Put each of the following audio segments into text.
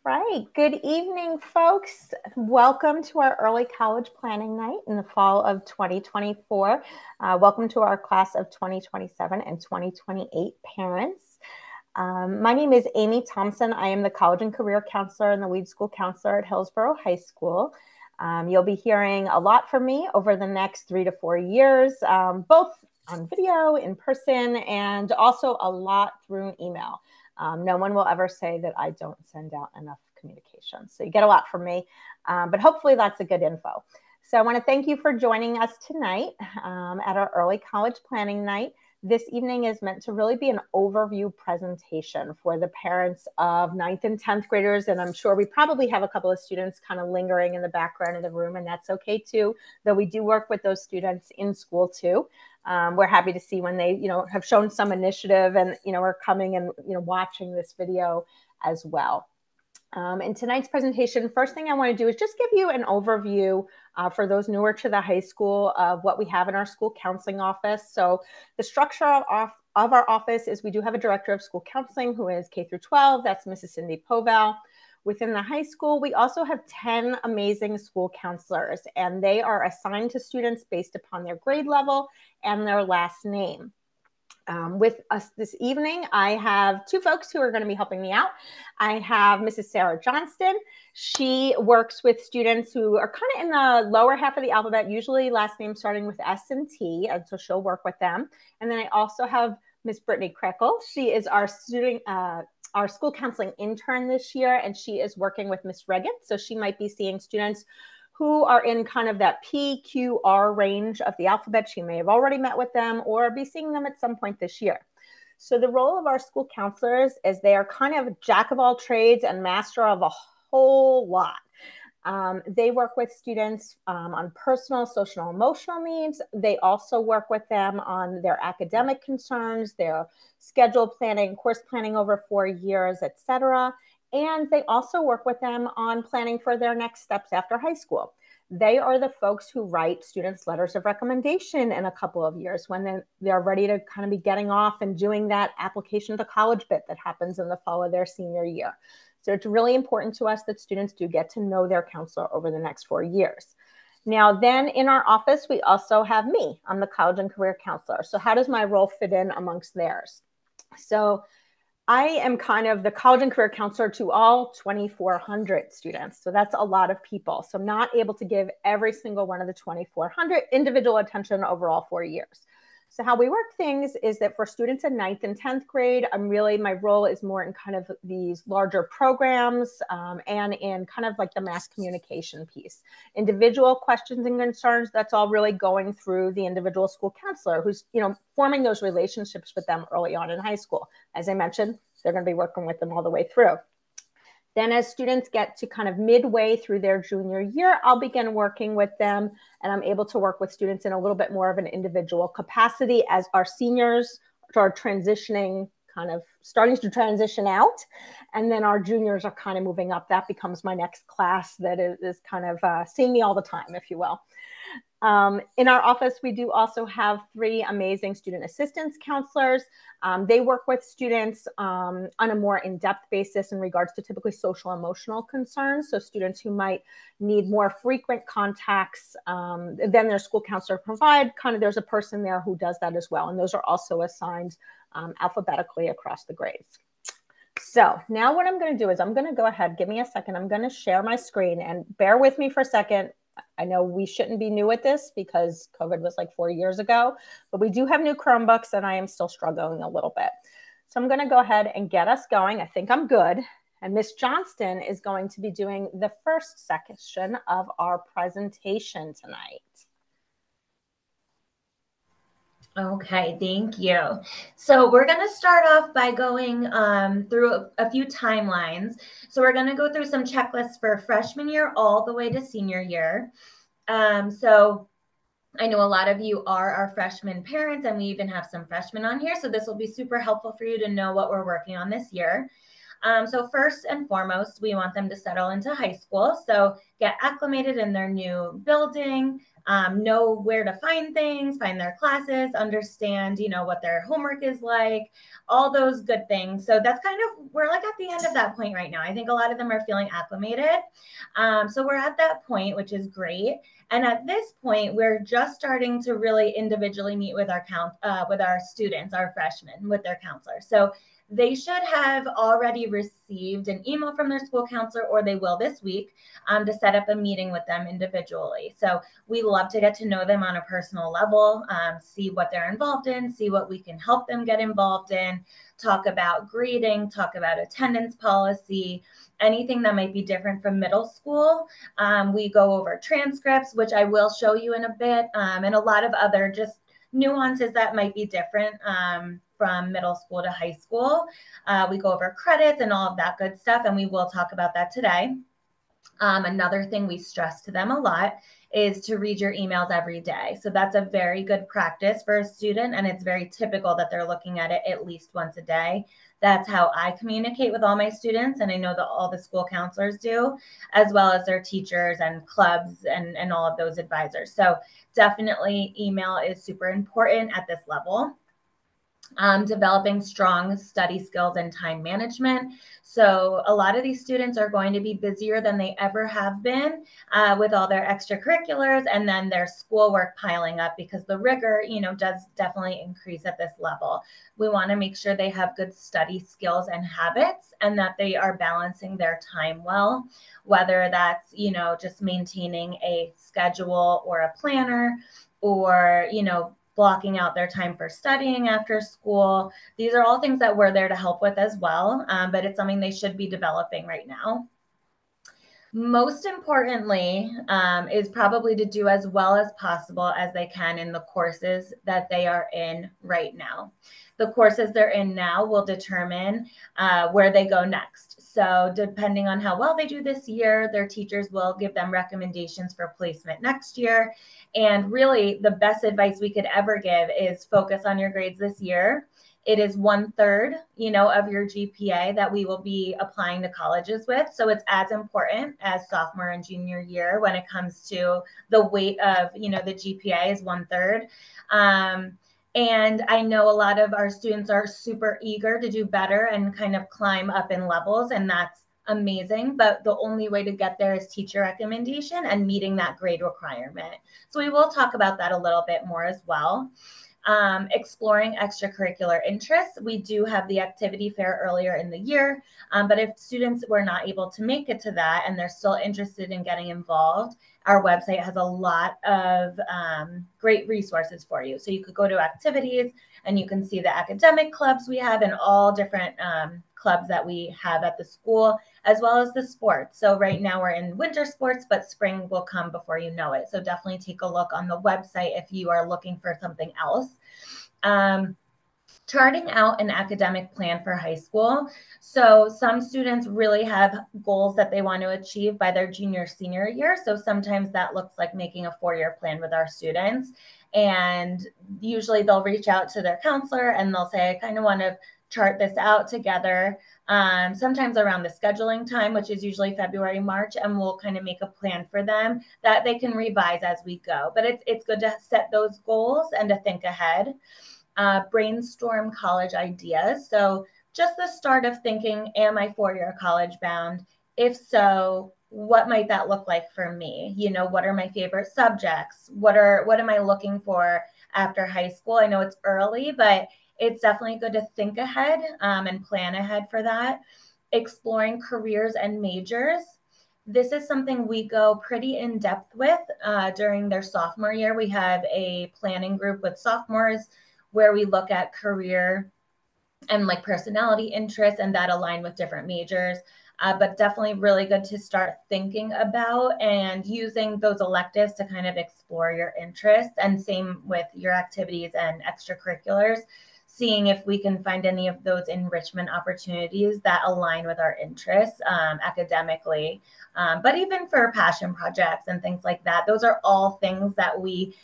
Right. Good evening, folks. Welcome to our early college planning night in the fall of 2024. Welcome to our class of 2027 and 2028 parents. My name is Amy Thompson. I am the college and career counselor and the lead school counselor at Hillsborough High School. You'll be hearing a lot from me over the next 3 to 4 years, both on video, in person, and also a lot through email. No one will ever say that I don't send out enough communication. So you get a lot from me, but hopefully that's a good info. So I want to thank you for joining us tonight at our early college planning night. This evening is meant to really be an overview presentation for the parents of 9th and 10th graders. And I'm sure we probably have a couple of students kind of lingering in the background of the room, and that's okay too, though we do work with those students in school too. We're happy to see when they, have shown some initiative and, are coming and, watching this video as well. In tonight's presentation, first thing I want to do is just give you an overview for those newer to the high school of what we have in our school counseling office. So the structure of our office is we do have a director of school counseling who is K through 12. That's Mrs. Cindy Poval. Within the high school, we also have 10 amazing school counselors, and they are assigned to students based upon their grade level and their last name. With us this evening, I have two folks who are going to be helping me out. I have Mrs. Sarah Johnston. She works with students who are kind of in the lower half of the alphabet, usually last name starting with S and T, and so she'll work with them. And then I also have Miss Brittany Krekel. She is our school counseling intern this year, and she is working with Miss Regan. So she might be seeing students who are in kind of that PQR range of the alphabet. She may have already met with them or be seeing them at some point this year. So the role of our school counselors is they are kind of jack of all trades and master of a whole lot. They work with students on personal, social, emotional needs. They also work with them on their academic concerns, their schedule planning, course planning over 4 years, etc. And they also work with them on planning for their next steps after high school. They are the folks who write students' letters of recommendation in a couple of years when they're ready to kind of be getting off and doing that application to college bit that happens in the fall of their senior year. So it's really important to us that students do get to know their counselor over the next 4 years. Now, then in our office, we also have me. I'm the college and career counselor. So how does my role fit in amongst theirs? So I am kind of the college and career counselor to all 2,400 students. So that's a lot of people. So I'm not able to give every single one of the 2,400 individual attention over all 4 years. So how we work things is that for students in 9th and 10th grade, my role is more in kind of these larger programs and in kind of like the mass communication piece. Individual questions and concerns, that's all really going through the individual school counselor who's, forming those relationships with them early on in high school. As I mentioned, they're going to be working with them all the way through. Then as students get to kind of midway through their junior year, I'll begin working with them, and I'm able to work with students in a little bit more of an individual capacity as our seniors are transitioning, kind of starting to transition out, and then our juniors are kind of moving up. That becomes my next class that is kind of seeing me all the time, if you will. In our office, we do also have 3 amazing student assistance counselors. They work with students on a more in-depth basis in regards to typically social emotional concerns. So students who might need more frequent contacts than their school counselor provide, there's a person there who does that as well. And those are also assigned alphabetically across the grades. So now what I'm going to do is I'm going to go ahead, give me a second. I'm going to share my screen, and bear with me for a second. I know we shouldn't be new at this because COVID was like 4 years ago, but we do have new Chromebooks and I am still struggling a little bit. So I'm going to go ahead and get us going. I think I'm good. And Miss Johnston is going to be doing the first section of our presentation tonight. Okay, thank you. So we're going to start off by going through a few timelines. So we're going to go through some checklists for freshman year all the way to senior year. So I know a lot of you are our freshman parents, and we even have some freshmen on here. So this will be super helpful for you to know what we're working on this year. So first and foremost, we want them to settle into high school. So get acclimated in their new building, know where to find things, find their classes, understand, what their homework is like, all those good things. So that's kind of, we're like at the end of that point right now. I think a lot of them are feeling acclimated. So we're at that point, which is great. And at this point, we're just starting to really individually meet with our students, our freshmen, with their counselor. So they should have already received an email from their school counselor, or they will this week, to set up a meeting with them individually. So we love to get to know them on a personal level, see what they're involved in, see what we can help them get involved in, talk about grading, talk about attendance policy, anything that might be different from middle school. We go over transcripts, which I will show you in a bit, and a lot of other just nuances that might be different from middle school to high school. We go over credits and all of that good stuff, and we will talk about that today. Another thing we stress to them a lot is to read your emails every day. So that's a very good practice for a student, and it's very typical that they're looking at it at least once a day. That's how I communicate with all my students, and I know that all the school counselors do, as well as their teachers and clubs and all of those advisors. So definitely email is super important at this level. Developing strong study skills and time management. So a lot of these students are going to be busier than they ever have been with all their extracurriculars, and then their schoolwork piling up because the rigor, does definitely increase at this level. We want to make sure they have good study skills and habits, and that they are balancing their time well, whether that's, just maintaining a schedule or a planner, or, blocking out their time for studying after school. These are all things that we're there to help with as well, but it's something they should be developing right now. Most importantly, is probably to do as well as possible as they can in the courses that they are in right now. The courses they're in now will determine where they go next. So depending on how well they do this year, their teachers will give them recommendations for placement next year. And really, the best advice we could ever give is focus on your grades this year. It is 1/3, of your GPA that we will be applying to colleges with. So it's as important as sophomore and junior year when it comes to the weight of, the GPA is 1/3. And I know a lot of our students are super eager to do better and kind of climb up in levels, and that's amazing. But the only way to get there is teacher recommendation and meeting that grade requirement. So we will talk about that a little bit more as well. Exploring extracurricular interests. We do have the activity fair earlier in the year, but if students were not able to make it to that and they're still interested in getting involved, our website has a lot of great resources for you. So you could go to activities and you can see the academic clubs we have and all different clubs that we have at the school, as well as the sports. So right now we're in winter sports, but spring will come before you know it. So definitely take a look on the website if you are looking for something else. Charting out an academic plan for high school. So some students really have goals that they want to achieve by their junior, senior year. So sometimes that looks like making a 4-year plan with our students. And usually they'll reach out to their counselor and they'll say, I kind of want to chart this out together. Sometimes around the scheduling time, which is usually February, March, and we'll kind of make a plan for them that they can revise as we go. But it's good to set those goals and to think ahead. Brainstorm college ideas. So just the start of thinking, am I 4-year college bound? If so, what might that look like for me? What are my favorite subjects? What am I looking for after high school? I know it's early, but it's definitely good to think ahead and plan ahead for that. Exploring careers and majors. This is something we go pretty in depth with during their sophomore year. We have a planning group with sophomores where we look at career and like personality interests and that align with different majors. But definitely really good to start thinking about and using those electives to kind of explore your interests, and same with your activities and extracurriculars, seeing if we can find any of those enrichment opportunities that align with our interests academically. But even for passion projects and things like that, those are all things that we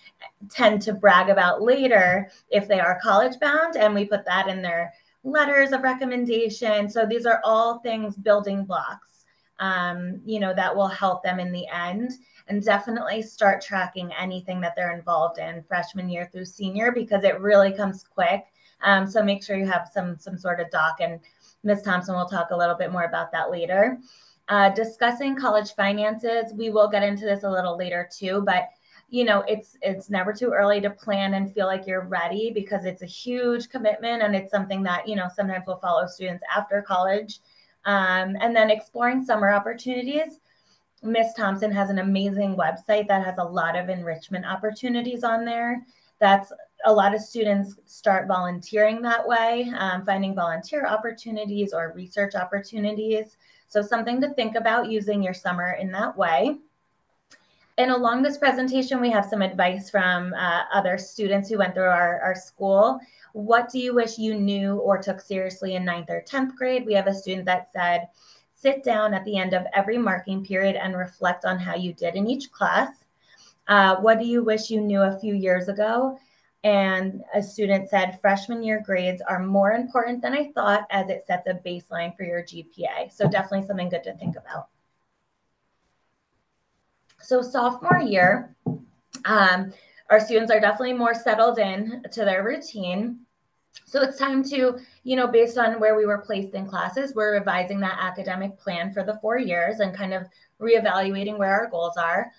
tend to brag about later if they are college bound, and we put that in their letters of recommendation. So these are all things, building blocks, that will help them in the end. And definitely start tracking anything that they're involved in freshman year through senior, because it really comes quick. So make sure you have some sort of doc, and Ms. Thompson will talk a little bit more about that later. Discussing college finances, we will get into this a little later too, but it's never too early to plan and feel like you're ready, because it's a huge commitment, and it's something that, sometimes will follow students after college. And then exploring summer opportunities. Miss Thompson has an amazing website that has a lot of enrichment opportunities on there. That's a lot of students start volunteering that way, finding volunteer opportunities or research opportunities. So something to think about, using your summer in that way. And along this presentation, we have some advice from other students who went through our school. What do you wish you knew or took seriously in 9th or 10th grade? We have a student that said, sit down at the end of every marking period and reflect on how you did in each class. What do you wish you knew a few years ago? And a student said, freshman year grades are more important than I thought, as it sets a baseline for your GPA. So definitely something good to think about. So sophomore year, our students are definitely more settled in to their routine. So it's time to, based on where we were placed in classes, we're revising that academic plan for the 4 years and kind of reevaluating where our goals are,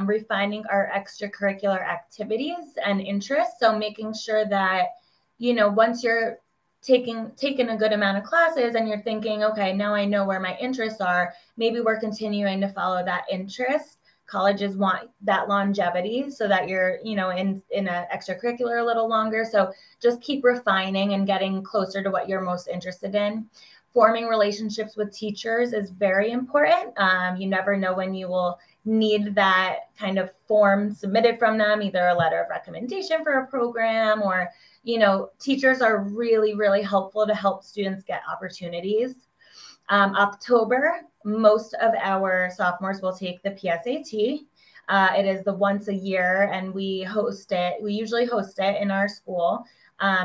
refining our extracurricular activities and interests. So making sure that, once you're taking a good amount of classes and you're thinking, okay, now I know where my interests are, maybe we're continuing to follow that interest. Colleges want that longevity so that you're, in an extracurricular a little longer. So just keep refining and getting closer to what you're most interested in. Forming relationships with teachers is very important. You never know when you will need that kind of form submitted from them, either a letter of recommendation for a program, or, teachers are really, really helpful to help students get opportunities. October, most of our sophomores will take the PSAT. It is the once a year, and we host it. We usually host it in our school.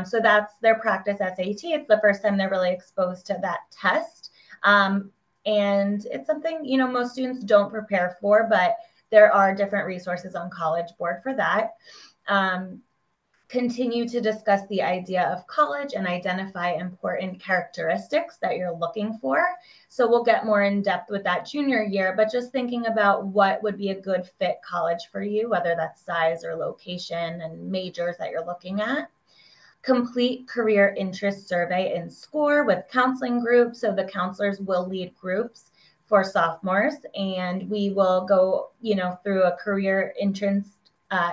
So that's their practice SAT. It's the first time they're really exposed to that test. And it's something, most students don't prepare for, but there are different resources on College Board for that. Continue to discuss the idea of college and identify important characteristics that you're looking for. So we'll get more in depth with that junior year, but just thinking about what would be a good fit college for you, whether that's size or location and majors that you're looking at. Complete career interest survey and score with counseling groups. So the counselors will lead groups for sophomores, and we will go, through a career interest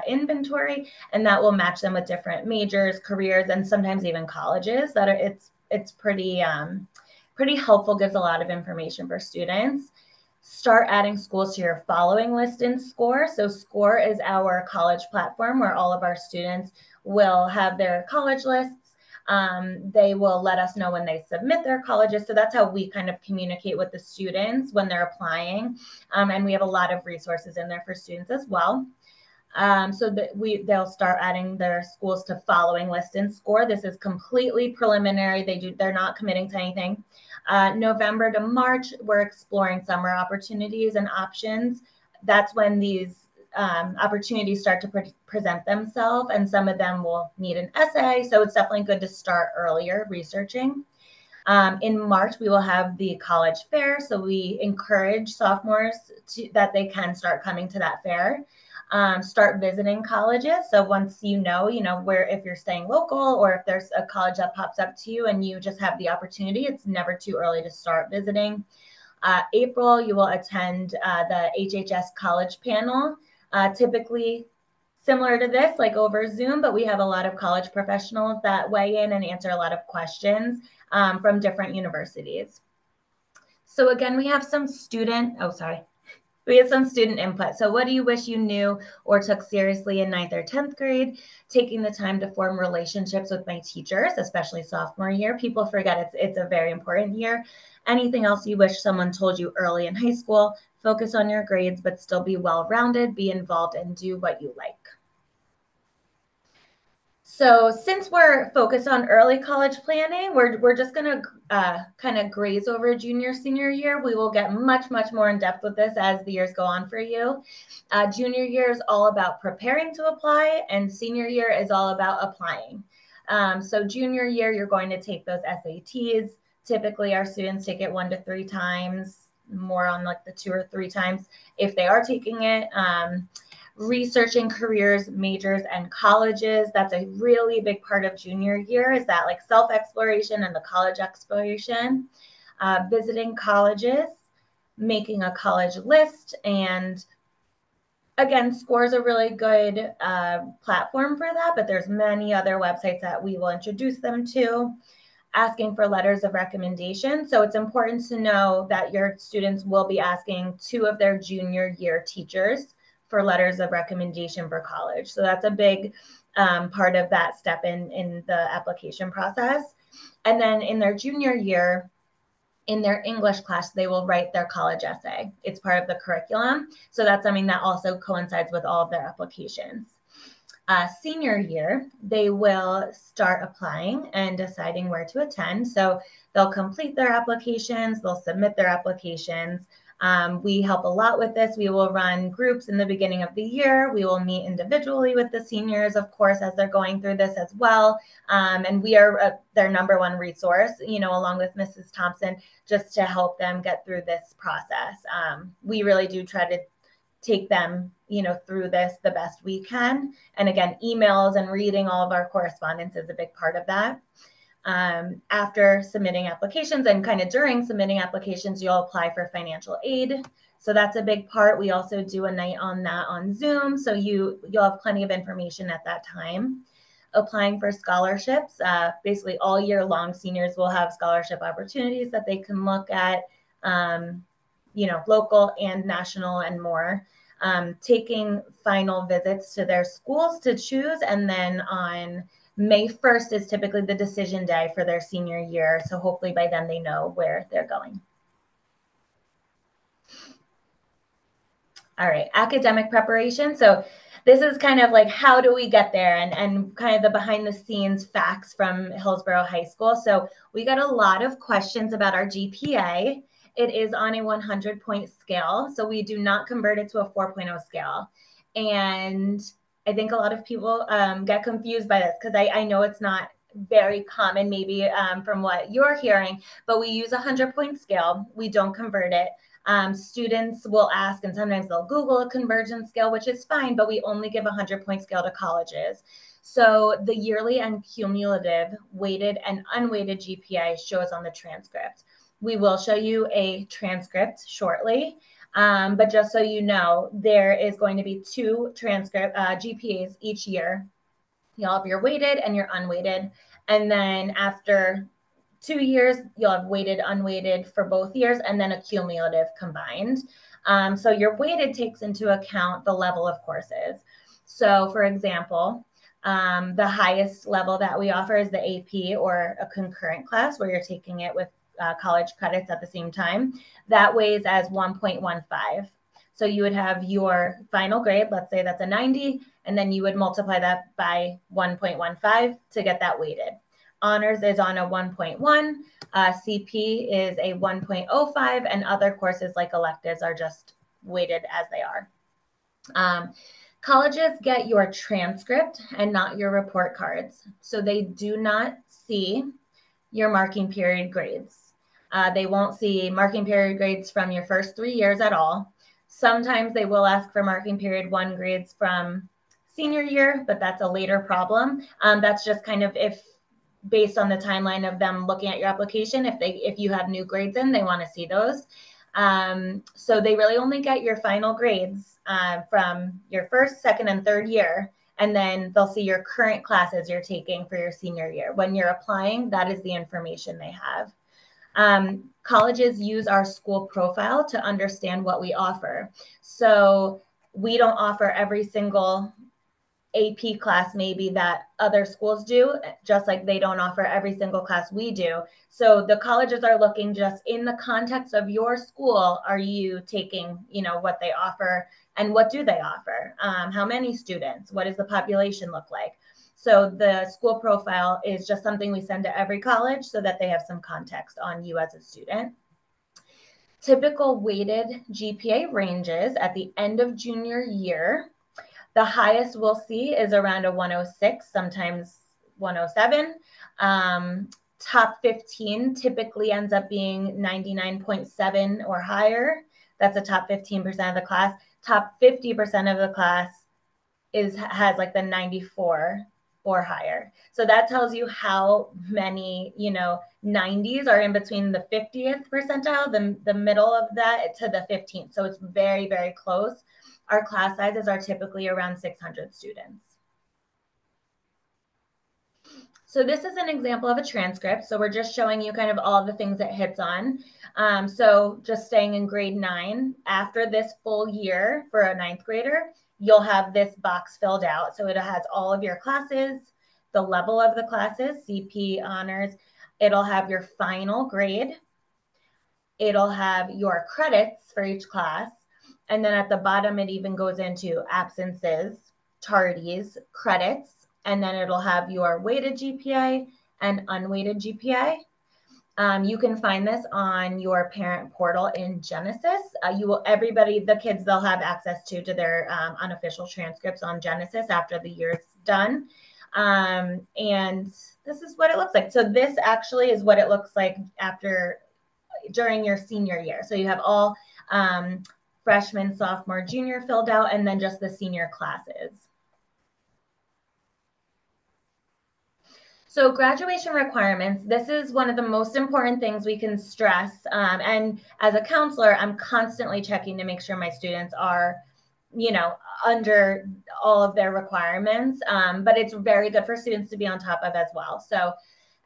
inventory, and that will match them with different majors, careers, and sometimes even colleges. It's pretty helpful, gives a lot of information for students. Start adding schools to your following list in SCORE. So SCORE is our college platform where all of our students will have their college lists. They will let us know when they submit their colleges. So that's how we kind of communicate with the students when they're applying. And we have a lot of resources in there for students as well. So that they'll start adding their schools to following list in SCORE. This is completely preliminary. They're not committing to anything. November to March, we're exploring summer opportunities and options. That's when these opportunities start to present themselves, and some of them will need an essay. So it's definitely good to start earlier researching. In March, we will have the college fair. So we encourage sophomores that they can start coming to that fair. Start visiting colleges. So once where, if you're staying local or if there's a college that pops up to you and you just have the opportunity, it's never too early to start visiting. April, you will attend the HHS college panel, typically similar to this, like over Zoom, but we have a lot of college professionals that weigh in and answer a lot of questions from different universities. So again, we have some student input. So what do you wish you knew or took seriously in 9th or 10th grade? Taking the time to form relationships with my teachers, especially sophomore year. People forget it's a very important year. Anything else you wish someone told you early in high school? Focus on your grades, but still be well-rounded, be involved, and do what you like. So since we're focused on early college planning, we're just going to kind of graze over junior, senior year. We will get much, much more in depth with this as the years go on for you. Junior year is all about preparing to apply, and senior year is all about applying. So junior year, you're going to take those SATs. Typically, our students take it 1 to 3 times, more on like the 2 or 3 times if they are taking it. Researching careers, majors, and colleges. That's a really big part of junior year, is that like self-exploration and the college exploration. Visiting colleges, making a college list, and again, SCORE is a really good platform for that, but there's many other websites that we will introduce them to. Asking for letters of recommendation. So it's important to know that your students will be asking 2 of their junior year teachers for letters of recommendation for college. So that's a big part of that step in the application process. And then in their junior year, in their English class, they will write their college essay. It's part of the curriculum. So that's something that also coincides with all of their applications. Senior year, they will start applying and deciding where to attend. So they'll complete their applications, they'll submit their applications. We help a lot with this. We will run groups in the beginning of the year. We will meet individually with the seniors, of course, as they're going through this as well. And we are their number one resource, along with Mrs. Thompson, just to help them get through this process. We really do try to take them, through this the best we can. And again, emails and reading all of our correspondence is a big part of that. After submitting applications and kind of during submitting applications, you'll apply for financial aid. So that's a big part. We also do a night on that on Zoom. So you'll have plenty of information at that time. Applying for scholarships. Basically all year long, seniors will have scholarship opportunities that they can look at, local and national and more. Taking final visits to their schools to choose. And then on May 1st is typically the decision day for their senior year. So hopefully by then they know where they're going. All right, academic preparation. So this is kind of like, how do we get there, and kind of the behind the scenes facts from Hillsborough High School. So we got a lot of questions about our GPA. It is on a 100-point scale. So we do not convert it to a 4.0 scale. And I think a lot of people get confused by this, because I know it's not very common maybe from what you're hearing, but we use a 100-point scale. We don't convert it. Students will ask, and sometimes they'll Google a conversion scale, which is fine, but we only give a 100-point scale to colleges. So the yearly and cumulative weighted and unweighted GPA shows on the transcript. We will show you a transcript shortly, but just so you know, there is going to be 2 GPAs each year. You'll have your weighted and your unweighted, and then after 2 years, you'll have weighted, unweighted for both years, and then a cumulative combined. So your weighted takes into account the level of courses. So for example, the highest level that we offer is the AP, or a concurrent class, where you're taking it with college credits at the same time. That weighs as 1.15. So you would have your final grade, let's say that's a 90, and then you would multiply that by 1.15 to get that weighted. Honors is on a 1.1, CP is a 1.05, and other courses like electives are just weighted as they are. Colleges get your transcript and not your report cards. So they do not see your marking period grades. They won't see marking period grades from your first 3 years at all. Sometimes they will ask for marking period 1 grades from senior year, but that's a later problem. That's just kind of based on the timeline of them looking at your application. If you have new grades in, they want to see those. So they really only get your final grades from your first, second, and third year. And then they'll see your current classes you're taking for your senior year. When you're applying, that is the information they have. Colleges use our school profile to understand what we offer. So we don't offer every single AP class maybe that other schools do, just like they don't offer every single class we do. So the colleges are looking just in the context of your school. Are you taking, what they offer, and what do they offer? How many students? What does the population look like? So the school profile is just something we send to every college so that they have some context on you as a student. Typical weighted GPA ranges at the end of junior year. The highest we'll see is around a 106, sometimes 107. Top 15 typically ends up being 99.7 or higher. That's the top 15% of the class. Top 50% of the class has like the 94 or higher. So that tells you how many, 90s are in between the 50th percentile, the middle of that, to the 15th. So it's very, very close. Our class sizes are typically around 600 students. So this is an example of a transcript. So we're just showing you kind of all the things it hits on. So just staying in grade 9, after this full year for a 9th grader, you'll have this box filled out. So it has all of your classes, the level of the classes, CP, honors. It'll have your final grade. It'll have your credits for each class. And then at the bottom, it even goes into absences, tardies, credits, and then it'll have your weighted GPA and unweighted GPA. You can find this on your parent portal in Genesis. The kids, they'll have access to their unofficial transcripts on Genesis after the year's done. And this is what it looks like. So this actually is what it looks like during your senior year. So you have all freshman, sophomore, junior filled out, and then just the senior classes. So graduation requirements, this is one of the most important things we can stress. And as a counselor, I'm constantly checking to make sure my students are, under all of their requirements. But it's very good for students to be on top of as well. So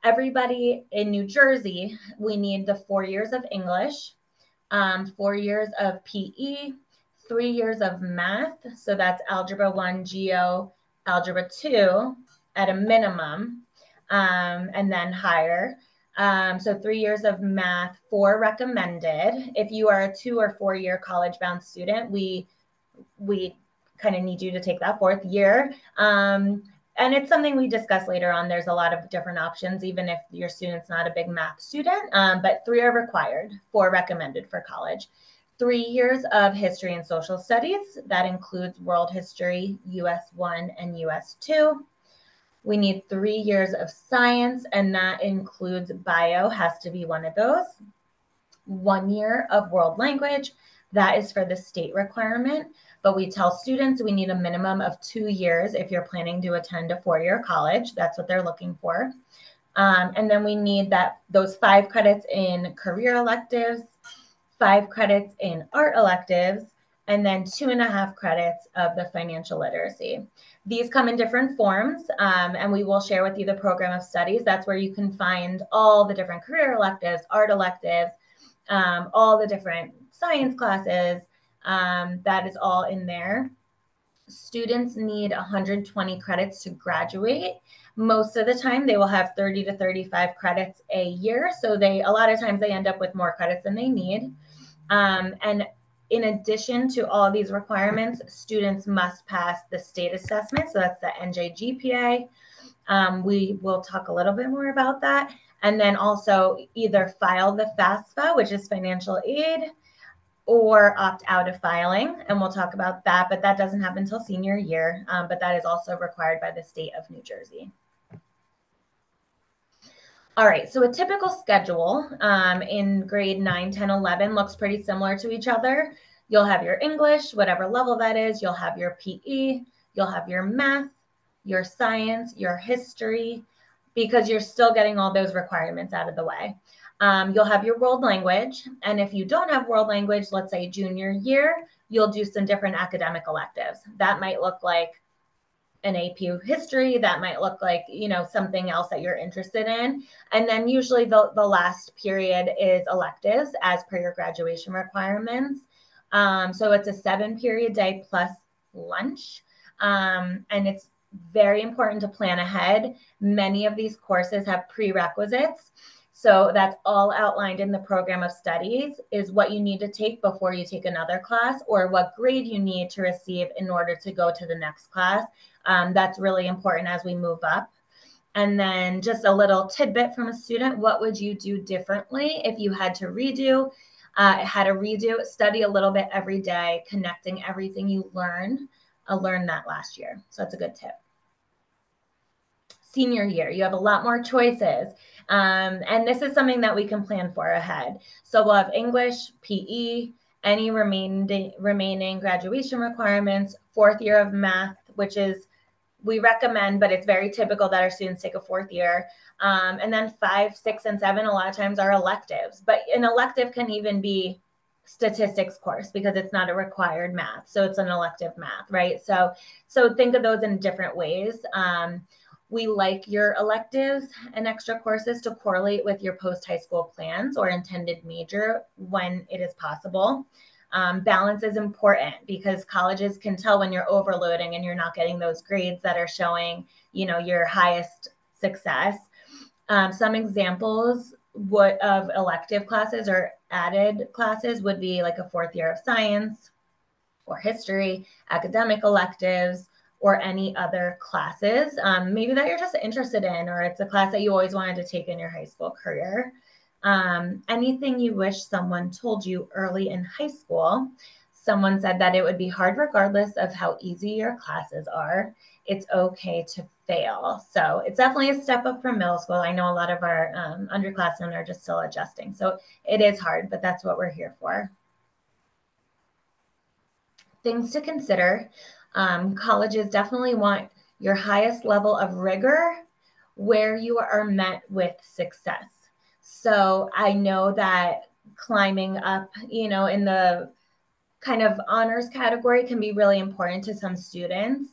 everybody in New Jersey, we need the 4 years of English, 4 years of PE, 3 years of math. So that's Algebra 1, Geo, Algebra 2 at a minimum. And then higher. So 3 years of math, 4 recommended. If you are a 2 or 4 year college bound student, we kind of need you to take that 4th year. And it's something we discuss later on. There's a lot of different options, even if your student's not a big math student, but 3 are required, 4 recommended for college. 3 years of history and social studies. That includes world history, US 1 and US 2. We need 3 years of science, and that includes bio, has to be one of those. 1 year of world language, that is for the state requirement, but we tell students we need a minimum of 2 years if you're planning to attend a 4-year college. That's what they're looking for. And then we need those 5 credits in career electives, 5 credits in art electives, and then 2.5 credits of the financial literacy. These come in different forms, and we will share with you the program of studies. That's where you can find all the different career electives, art electives, all the different science classes. That is all in there. Students need 120 credits to graduate. Most of the time, they will have 30 to 35 credits a year. So a lot of times they end up with more credits than they need. And in addition to all of these requirements, students must pass the state assessment. So that's the NJGPA. We will talk a little bit more about that. And then also either file the FAFSA, which is financial aid, or opt out of filing. And we'll talk about that, but that doesn't happen until senior year. But that is also required by the state of New Jersey. All right, so a typical schedule in grade 9, 10, 11 looks pretty similar to each other. You'll have your English, whatever level that is. You'll have your PE. You'll have your math, your science, your history, because you're still getting all those requirements out of the way. You'll have your world language. And if you don't have world language, let's say junior year, you'll do some different academic electives. That might look like an AP history, that might look like, something else that you're interested in. And then usually the last period is electives as per your graduation requirements. So it's a 7-period day plus lunch. And it's very important to plan ahead. Many of these courses have prerequisites. So that's all outlined in the program of studies, is what you need to take before you take another class, or what grade you need to receive in order to go to the next class. That's really important as we move up. And then just a little tidbit from a student: what would you do differently if you had to redo? Study a little bit every day, connecting everything you learned. I learned that last year. So that's a good tip. Senior year, you have a lot more choices. And this is something that we can plan for ahead. So we'll have English, PE, any remaining graduation requirements, fourth year of math, which is, we recommend, but it's very typical that our students take a fourth year. And then 5, 6, and 7, a lot of times are electives, but an elective can even be statistics course because it's not a required math. So it's an elective math, right? So think of those in different ways. We like your electives and extra courses to correlate with your post-high school plans or intended major when it is possible. Balance is important because colleges can tell when you're overloading and you're not getting those grades that are showing, your highest success. Some examples of elective classes or added classes would be like a fourth year of science or history, academic electives, or any other classes, maybe that you're just interested in, or it's a class that you always wanted to take in your high school career. Anything you wish someone told you early in high school. Someone said that it would be hard regardless of how easy your classes are. It's okay to fail. So it's definitely a step up from middle school. I know a lot of our underclassmen are just still adjusting. So it is hard, but that's what we're here for. Things to consider. Colleges definitely want your highest level of rigor where you are met with success. So I know that climbing up, in the kind of honors category can be really important to some students.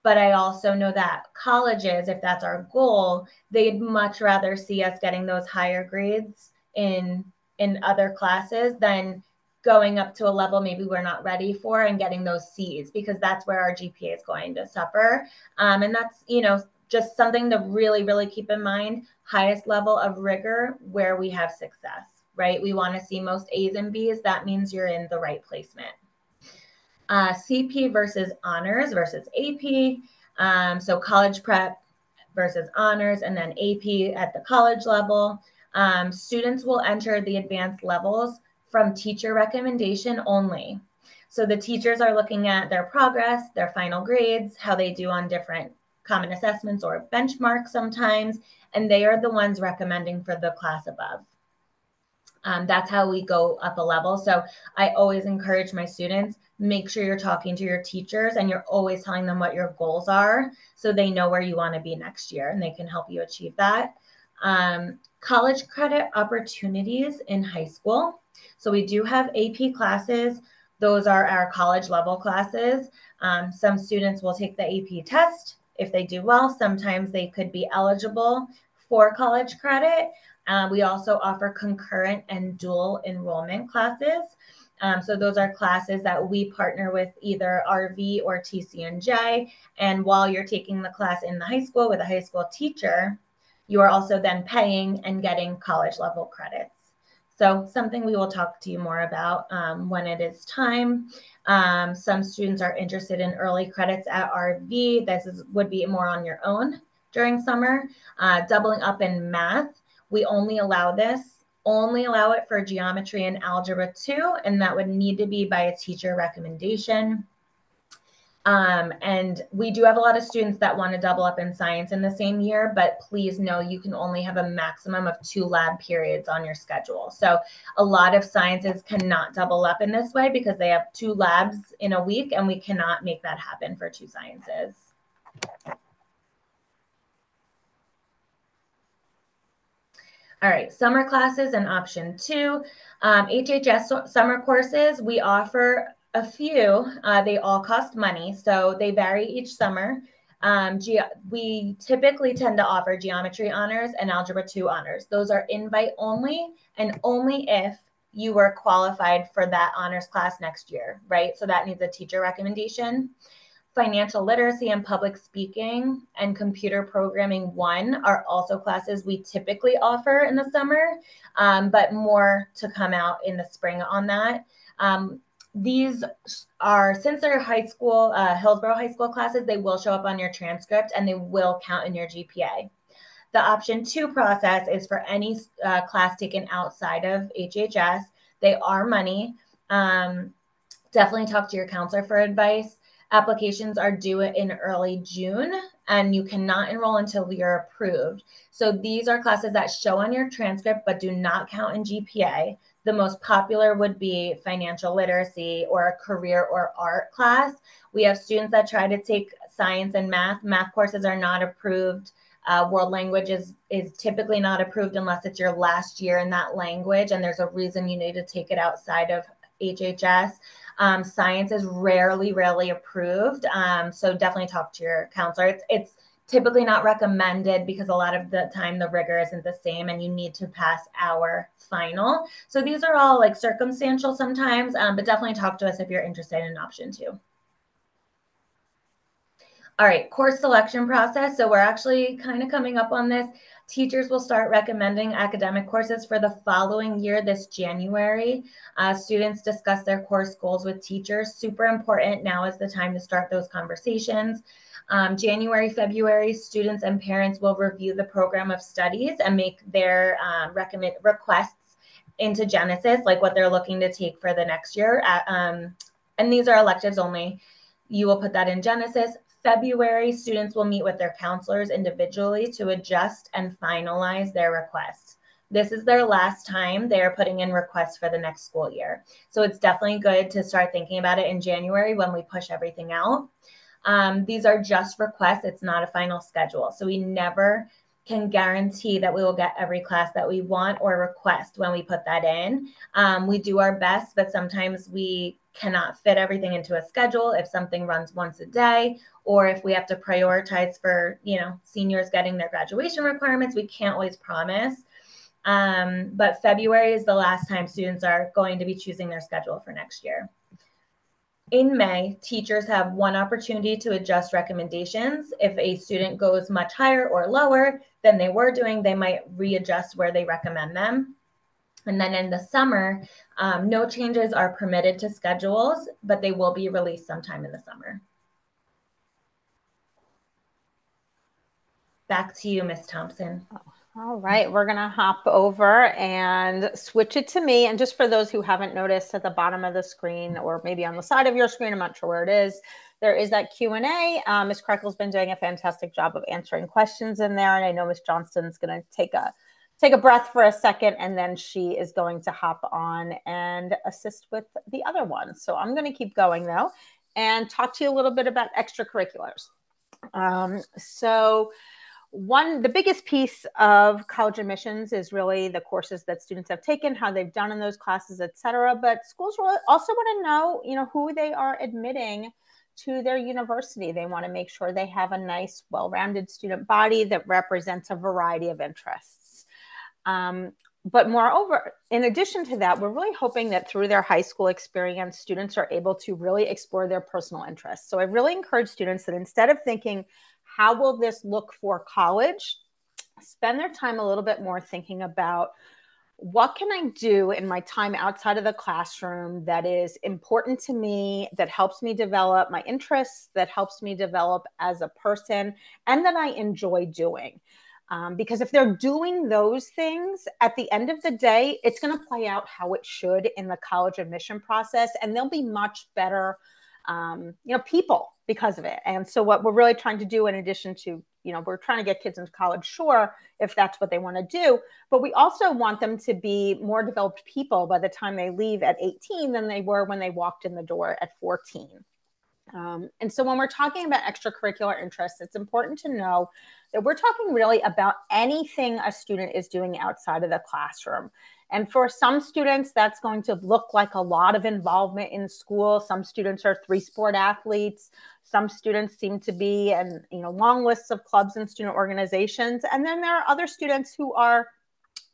But I also know that colleges, if that's our goal, they'd much rather see us getting those higher grades in other classes than going up to a level maybe we're not ready for and getting those C's, because that's where our GPA is going to suffer. And that's, just something to really, really keep in mind. Highest level of rigor where we have success, right? We want to see most A's and B's. That means you're in the right placement. CP versus honors versus AP. So college prep versus honors, and then AP at the college level. Students will enter the advanced levels from teacher recommendation only. So the teachers are looking at their progress, their final grades, how they do on different common assessments or benchmarks sometimes, and they are the ones recommending for the class above. That's how we go up a level. So I always encourage my students, make sure you're talking to your teachers and you're always telling them what your goals are so they know where you want to be next year and they can help you achieve that. College credit opportunities in high school. So we do have AP classes. Those are our college level classes. Some students will take the AP test. If they do well, sometimes they could be eligible for college credit. We also offer concurrent and dual enrollment classes. So those are classes that we partner with either RV or TCNJ. And while you're taking the class in the high school with a high school teacher, you are also then paying and getting college level credits. So something we will talk to you more about when it is time. Some students are interested in early credits at RV. Would be more on your own during summer. Doubling up in math. We only allow it for geometry and algebra 2, and that would need to be by a teacher recommendation. And we do have a lot of students that want to double up in science in the same year, but please know you can only have a maximum of 2 lab periods on your schedule. So a lot of sciences cannot double up in this way because they have 2 labs in a week, and we cannot make that happen for 2 sciences. All right, summer classes and option 2. HHS summer courses, we offer a few. They all cost money, so they vary each summer. We typically tend to offer geometry honors and algebra 2 honors. Those are invite only, and only if you were qualified for that honors class next year, right? So that needs a teacher recommendation. Financial literacy and public speaking and computer programming 1 are also classes we typically offer in the summer, but more to come out in the spring on that. These are, since they're high school, Hillsborough High School classes, they will show up on your transcript and they will count in your GPA. The option 2 process is for any class taken outside of HHS. They are money. Definitely talk to your counselor for advice. Applications are due in early June, and you cannot enroll until you're approved. So these are classes that show on your transcript but do not count in GPA. The most popular would be financial literacy or a career or art class. We have students that try to take science and math. Math courses are not approved. World language is typically not approved unless it's your last year in that language, and there's a reason you need to take it outside of HHS. Science is rarely approved. So definitely talk to your counselor. It's typically not recommended because a lot of the time the rigor isn't the same and you need to pass our final. So these are all like circumstantial sometimes, but definitely talk to us if you're interested in option 2. All right, course selection process. So we're actually kind of coming up on this. Teachers will start recommending academic courses for the following year this January. Students discuss their course goals with teachers. Super important. Now is the time to start those conversations. January, February, students and parents will review the program of studies and make their requests into Genesis, like what they're looking to take for the next year. And these are electives only. You will put that in Genesis. February, students will meet with their counselors individually to adjust and finalize their requests. This is their last time they are putting in requests for the next school year. So it's definitely good to start thinking about it in January when we push everything out. These are just requests. It's not a final schedule. So we never can guarantee that we will get every class that we want or request when we put that in. We do our best, but sometimes we cannot fit everything into a schedule if something runs once a day, or if we have to prioritize for, seniors getting their graduation requirements. We can't always promise. But February is the last time students are going to be choosing their schedule for next year. In May, teachers have one opportunity to adjust recommendations. If a student goes much higher or lower than they were doing, they might readjust where they recommend them. And then in the summer, no changes are permitted to schedules, but they will be released sometime in the summer. Back to you, Ms. Thompson. All right, we're going to hop over and switch it to me. And just for those who haven't noticed, at the bottom of the screen, or maybe on the side of your screen, I'm not sure where it is, there is that Q&A. Ms. Krekel's been doing a fantastic job of answering questions in there. And I know Ms. Johnston's going to take a breath for a second, and then she is going to hop on and assist with the other one. So I'm going to keep going, though, and talk to you a little bit about extracurriculars. The biggest piece of college admissions is really the courses that students have taken, how they've done in those classes, et cetera. But schools also want to know, who they are admitting to their university. They want to make sure they have a nice, well-rounded student body that represents a variety of interests. But moreover, in addition to that, we're really hoping that through their high school experience, students are able to really explore their personal interests. So I really encourage students that instead of thinking, how will this look for college, spend their time a little bit more thinking about, what can I do in my time outside of the classroom that is important to me, that helps me develop my interests, that helps me develop as a person, and that I enjoy doing. Because if they're doing those things, at the end of the day, it's going to play out how it should in the college admission process, and they'll be much better people because of it. And so what we're really trying to do, in addition to, we're trying to get kids into college, sure, if that's what they want to do, but we also want them to be more developed people by the time they leave at 18 than they were when they walked in the door at 14. And so when we're talking about extracurricular interests, it's important to know that we're talking really about anything a student is doing outside of the classroom. And for some students, that's going to look like a lot of involvement in school. Some students are 3-sport athletes. Some students seem to be in long lists of clubs and student organizations. And then there are other students who are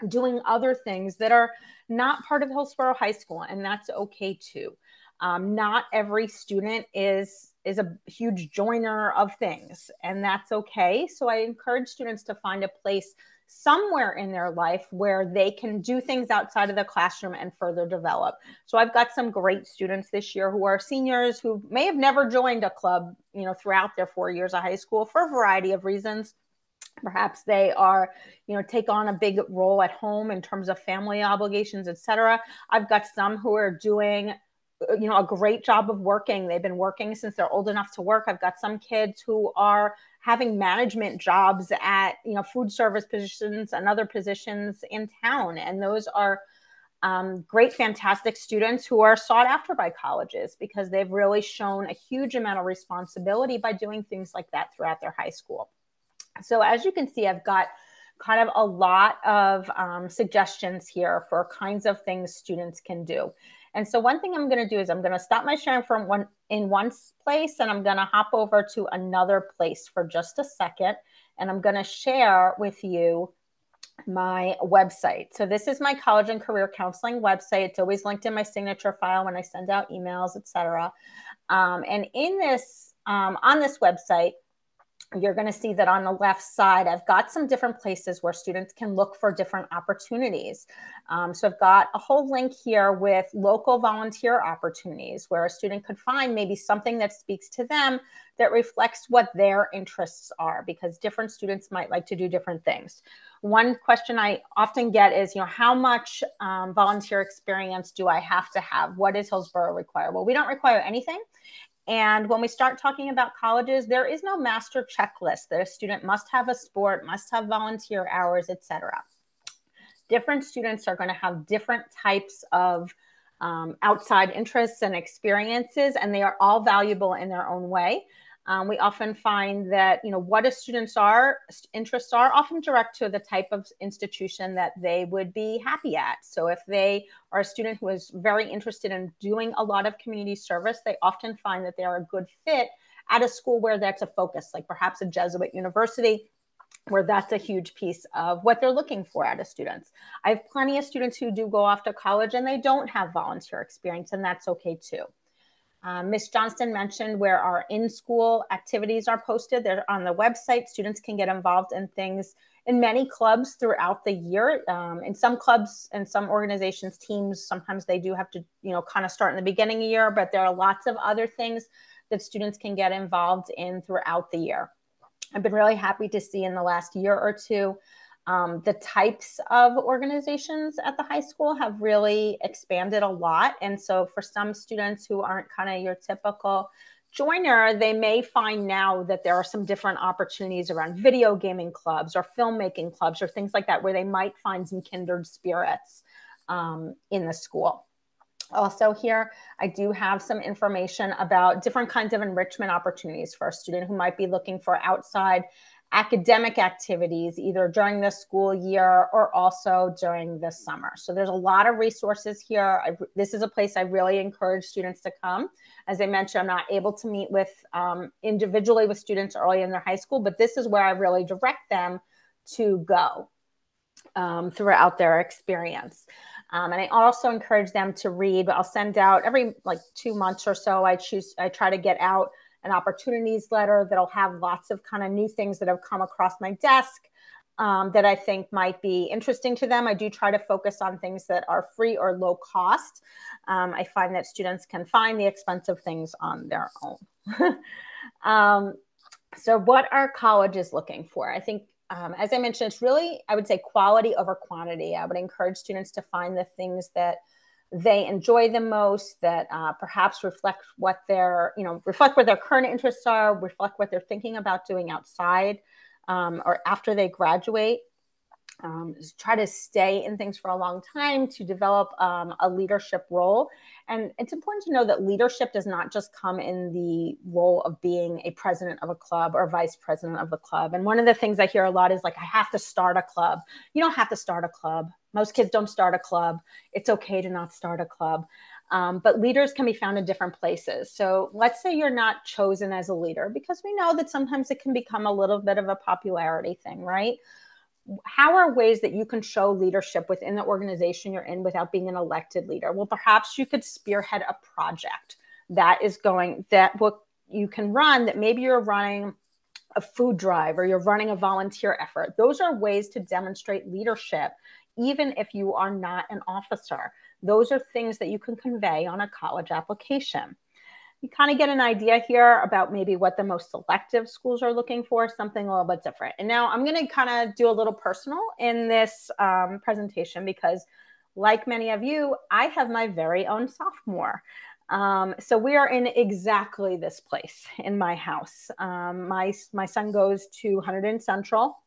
doing other things that are not part of Hillsborough High School, and that's okay too. Not every student is a huge joiner of things, and that's okay. So I encourage students to find a place somewhere in their life where they can do things outside of the classroom and further develop. So I've got some great students this year who are seniors who may have never joined a club, throughout their 4 years of high school for a variety of reasons. Perhaps they are, take on a big role at home in terms of family obligations, etc. I've got some who are doing a great job of working. They've been working since they're old enough to work. I've got some kids who are having management jobs at, food service positions and other positions in town. And those are great, fantastic students who are sought after by colleges because they've really shown a huge amount of responsibility by doing things like that throughout their high school. So as you can see, I've got kind of a lot of suggestions here for kinds of things students can do. And so one thing I'm going to do is I'm going to stop my sharing from one place, and I'm going to hop over to another place for just a second. And I'm going to share with you my website. So this is my college and career counseling website. It's always linked in my signature file when I send out emails, etc. And in this, on this website, you're going to see that on the left side, I've got some different places where students can look for different opportunities. So I've got a whole link here with local volunteer opportunities where a student could find maybe something that speaks to them that reflects what their interests are, because different students might like to do different things. One question I often get is, how much volunteer experience do I have to have? What does Hillsborough require? Well, we don't require anything. And when we start talking about colleges, there is no master checklist that a student must have a sport, must have volunteer hours, etc. Different students are going to have different types of outside interests and experiences, and they are all valuable in their own way. We often find that, what a student's interests are often direct to the type of institution that they would be happy at. So if they are a student who is very interested in doing a lot of community service, they often find that they are a good fit at a school where that's a focus, like perhaps a Jesuit university, where that's a huge piece of what they're looking for out of students. I have plenty of students who do go off to college and they don't have volunteer experience, and that's okay too. Ms. Johnston mentioned where our in-school activities are posted. They're on the website. Students can get involved in things in many clubs throughout the year. In some clubs and some organizations, teams, sometimes they do have to, kind of start in the beginning of the year, but there are lots of other things that students can get involved in throughout the year. I've been really happy to see in the last year or two the types of organizations at the high school have really expanded a lot. And so for some students who aren't kind of your typical joiner, they may find now that there are some different opportunities around video gaming clubs or filmmaking clubs or things like that, where they might find some kindred spirits in the school. Also here, I do have some information about different kinds of enrichment opportunities for a student who might be looking for outside academic activities, either during the school year or also during the summer. So there's a lot of resources here. This is a place I really encourage students to come. As I mentioned, I'm not able to meet with individually with students early in their high school, but this is where I really direct them to go throughout their experience. And I also encourage them to read. I'll send out every 2 months or so. I try to get out an opportunities letter that'll have lots of kind of new things that have come across my desk that I think might be interesting to them. I do try to focus on things that are free or low cost. I find that students can find the expensive things on their own. So what are colleges looking for? I think, as I mentioned, it's really, I would say, quality over quantity. I would encourage students to find the things that they enjoy the most, that perhaps reflect what their current interests are, reflect what they're thinking about doing outside or after they graduate. Try to stay in things for a long time to develop a leadership role. And it's important to know that leadership does not just come in the role of being a president of a club or vice president of the club. And one of the things I hear a lot is I have to start a club. You don't have to start a club. Most kids don't start a club. It's okay to not start a club. But leaders can be found in different places. So let's say you're not chosen as a leader, because we know that sometimes it can become a little bit of a popularity thing, right? how are ways that you can show leadership within the organization you're in without being an elected leader? Well, perhaps you could spearhead a project that what you can run, that maybe you're running a food drive or you're running a volunteer effort. Those are ways to demonstrate leadership, even if you are not an officer. Those are things that you can convey on a college application. You kind of get an idea here about maybe what the most selective schools are looking for, something a little bit different. And now I'm going to kind of do a little personal in this presentation because, like many of you, I have my very own sophomore. So we are in exactly this place in my house. My son goes to Hunterdon Central.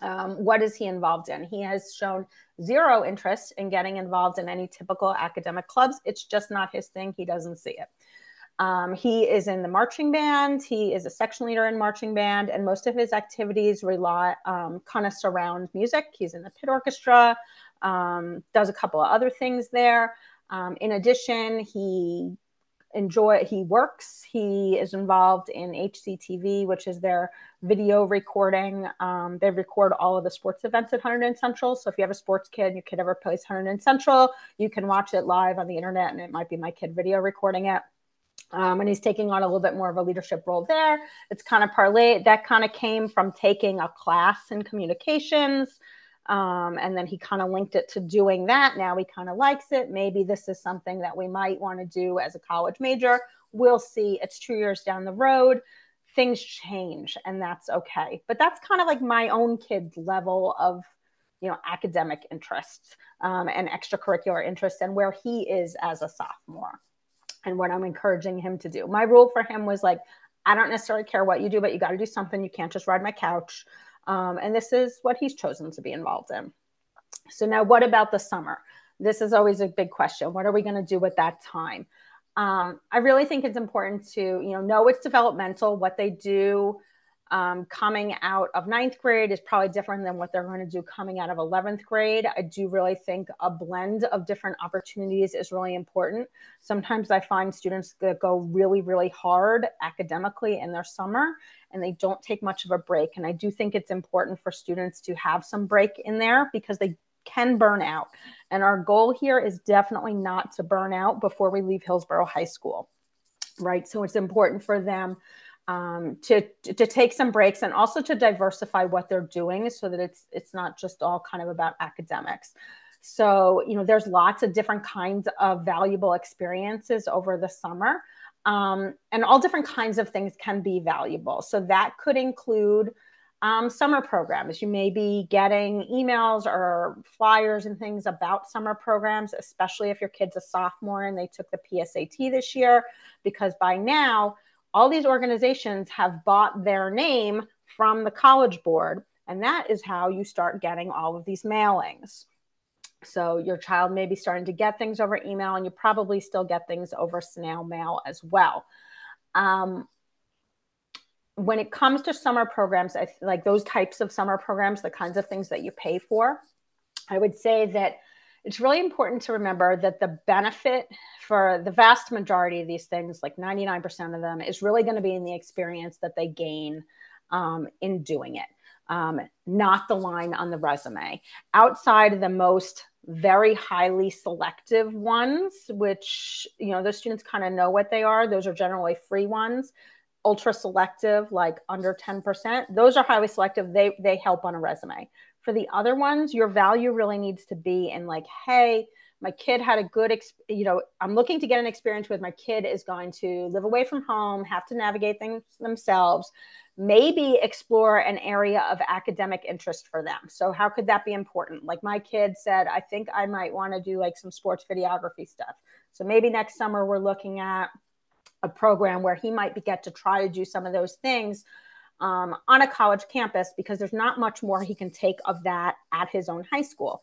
What is he involved in? He has shown zero interest in getting involved in any typical academic clubs. It's just not his thing. He doesn't see it. He is in the marching band. He is a section leader in marching band, and most of his activities rely kind of surround music. He's in the pit orchestra, does a couple of other things there. In addition, he works. He is involved in HCTV, which is their video recording. They record all of the sports events at Hunterdon Central. So if you have a sports kid, your kid ever plays Hunterdon Central, you can watch it live on the internet, and it might be my kid video recording it. And he's taking on a little bit more of a leadership role there. It's kind of parlay. That kind of came from taking a class in communications. And then he kind of linked it to doing that. Now he kind of likes it. Maybe this is something that we might want to do as a college major. We'll see. It's 2 years down the road. Things change, and that's okay. But that's kind of like my own kid's level of, academic interests and extracurricular interests, and where he is as a sophomore and what I'm encouraging him to do. My rule for him was like, I don't necessarily care what you do, but you got to do something. You can't just ride my couch. And this is what he's chosen to be involved in. So now what about the summer? This is always a big question. What are we going to do at that time? I really think it's important to, know it's developmental. What they do coming out of 9th grade is probably different than what they're going to do coming out of 11th grade. I do really think a blend of different opportunities is really important. Sometimes I find students that go really, really hard academically in their summer, and they don't take much of a break. And I do think it's important for students to have some break in there because they can burn out. And our goal here is definitely not to burn out before we leave Hillsborough High School, right? So it's important for them to take some breaks and also to diversify what they're doing so that it's not just all kind of about academics. So, there's lots of different kinds of valuable experiences over the summer, and all different kinds of things can be valuable. So that could include summer programs. You may be getting emails or flyers and things about summer programs, especially if your kid's a sophomore and they took the PSAT this year, because by now, all these organizations have bought their name from the College Board, and that is how you start getting all of these mailings. So your child may be starting to get things over email, and you probably still get things over snail mail as well. When it comes to summer programs, like those types of summer programs, the kinds of things that you pay for, I would say that it's really important to remember that the benefit for the vast majority of these things, like 99% of them, is really going to be in the experience that they gain in doing it, not the line on the resume. Outside of the most very highly selective ones, which, those students kind of know what they are. Those are generally free ones. Ultra selective, like under 10%, those are highly selective. They help on a resume. For the other ones, your value really needs to be in like, hey, my kid had a good, I'm looking to get an experience with my kid is going to live away from home, have to navigate things themselves, maybe explore an area of academic interest for them. So how could that be important? Like my kid said, I think I might want to do like some sports videography stuff. So maybe next summer we're looking at a program where he might get to try to do some of those things on a college campus, because there's not much more he can take of that at his own high school.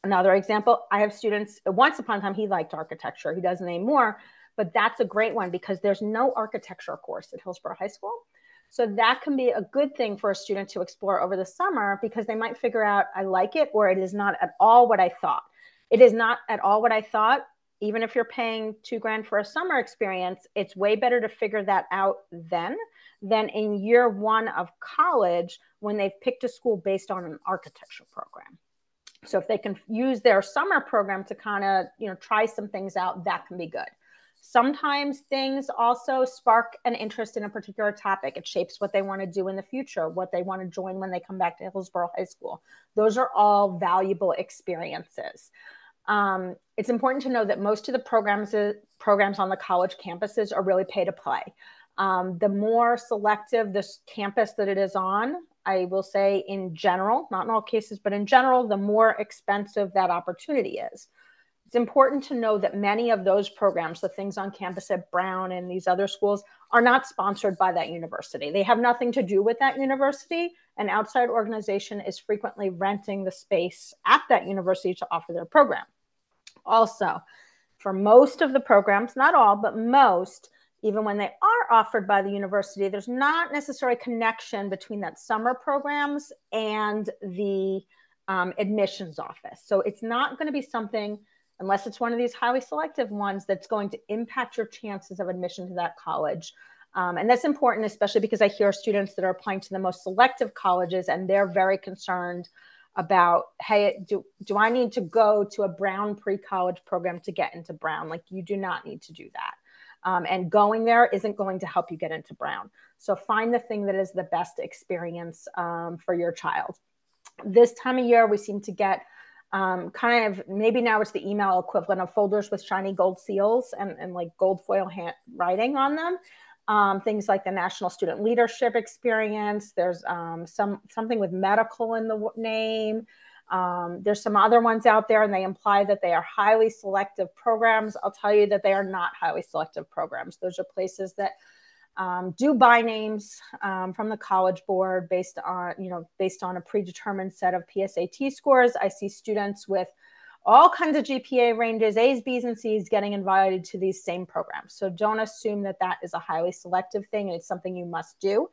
Another example, I have students, once upon a time, he liked architecture. He doesn't anymore, but that's a great one because there's no architecture course at Hillsborough High School. So that can be a good thing for a student to explore over the summer, because they might figure out, I like it, or it is not at all what I thought. It is not at all what I thought. Even if you're paying $2,000 for a summer experience, it's way better to figure that out then than in year one of college when they've picked a school based on an architecture program. So if they can use their summer program to kind of, try some things out, that can be good. Sometimes things also spark an interest in a particular topic. It shapes what they want to do in the future, what they want to join when they come back to Hillsborough High School. Those are all valuable experiences. It's important to know that most of the programs on the college campuses are really pay to play. The more selective this campus that it is on, I will say in general, not in all cases, but in general, the more expensive that opportunity is. It's important to know that many of those programs, the things on campus at Brown and these other schools, are not sponsored by that university. They have nothing to do with that university. An outside organization is frequently renting the space at that university to offer their program. Also, for most of the programs, not all, but most, even when they are offered by the university, there's not necessarily a connection between that summer programs and the admissions office. So it's not going to be something, unless it's one of these highly selective ones, that's going to impact your chances of admission to that college. And that's important, especially because I hear students that are applying to the most selective colleges, and they're very concerned about, hey, do I need to go to a Brown pre-college program to get into Brown? Like, you do not need to do that. And going there isn't going to help you get into Brown. So find the thing that is the best experience for your child. This time of year, we seem to get kind of, maybe now it's the email equivalent of folders with shiny gold seals and like gold foil handwriting on them. Things like the National Student Leadership Experience. There's something with medical in the name. There's some other ones out there, and they imply that they are highly selective programs. I'll tell you that they are not highly selective programs. Those are places that do buy names from the College Board based on a predetermined set of PSAT scores. I see students with all kinds of GPA ranges, A's, B's, and C's, getting invited to these same programs. So don't assume that that is a highly selective thing. It's something you must do.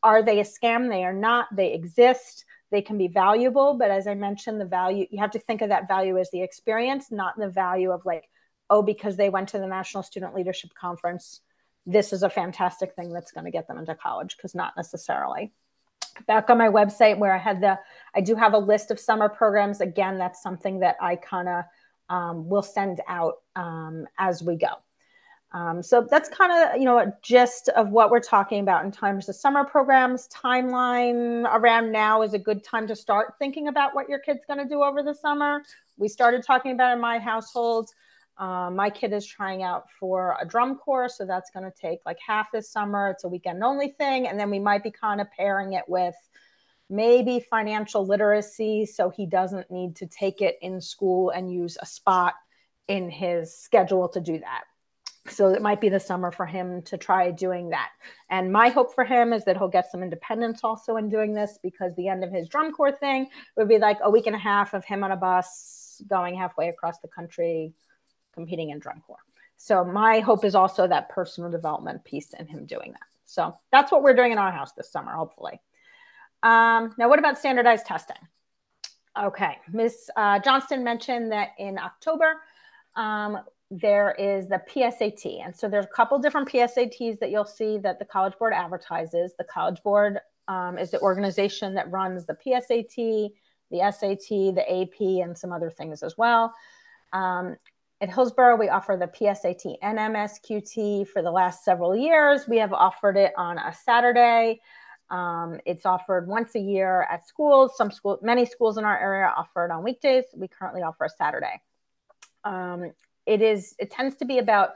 Are they a scam? They are not. They exist. They can be valuable. But as I mentioned, the value, you have to think of that value as the experience, not the value of like, oh, because they went to the National Student Leadership Conference, this is a fantastic thing that's going to get them into college, because not necessarily. Back on my website where I do have a list of summer programs. Again, that's something that I kind of will send out as we go. So that's kind of, a gist of what we're talking about in terms of summer programs. Timeline around now is a good time to start thinking about what your kid's going to do over the summer. We started talking about in my household. My kid is trying out for a drum course, so that's going to take like half this summer. It's a weekend only thing. And then we might be kind of pairing it with maybe financial literacy, so he doesn't need to take it in school and use a spot in his schedule to do that. So it might be the summer for him to try doing that. And my hope for him is that he'll get some independence also in doing this, because the end of his drum corps thing would be like a week and a half of him on a bus going halfway across the country competing in drum corps. So my hope is also that personal development piece in him doing that. So that's what we're doing in our house this summer, hopefully. Now, what about standardized testing? Okay, Ms. Johnston mentioned that in October, there is the PSAT. And so there's a couple different PSATs that you'll see that the College Board advertises. The College Board is the organization that runs the PSAT, the SAT, the AP, and some other things as well. At Hillsborough, we offer the PSAT NMSQT for the last several years. We have offered it on a Saturday. It's offered once a year at schools. Many schools in our area offer it on weekdays. We currently offer a Saturday. It tends to be about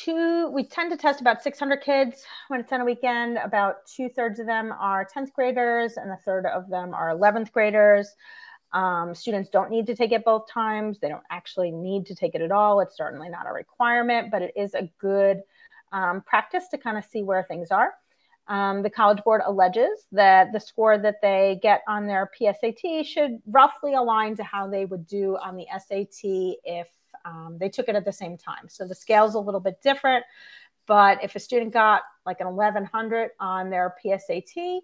we tend to test about 600 kids when it's on a weekend. About 2/3 of them are 10th graders, and a third of them are 11th graders. Students don't need to take it both times. They don't actually need to take it at all. It's certainly not a requirement, but it is a good practice to kind of see where things are. The College Board alleges that the score that they get on their PSAT should roughly align to how they would do on the SAT if they took it at the same time. So the scale's a little bit different, but if a student got like an 1100 on their PSAT,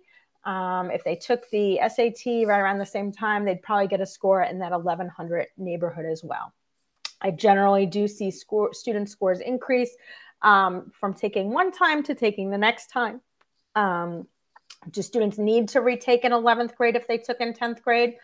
if they took the SAT right around the same time, they'd probably get a score in that 1100 neighborhood as well. I generally do see student scores increase from taking one time to taking the next time. Do students need to retake in 11th grade if they took in 10th grade?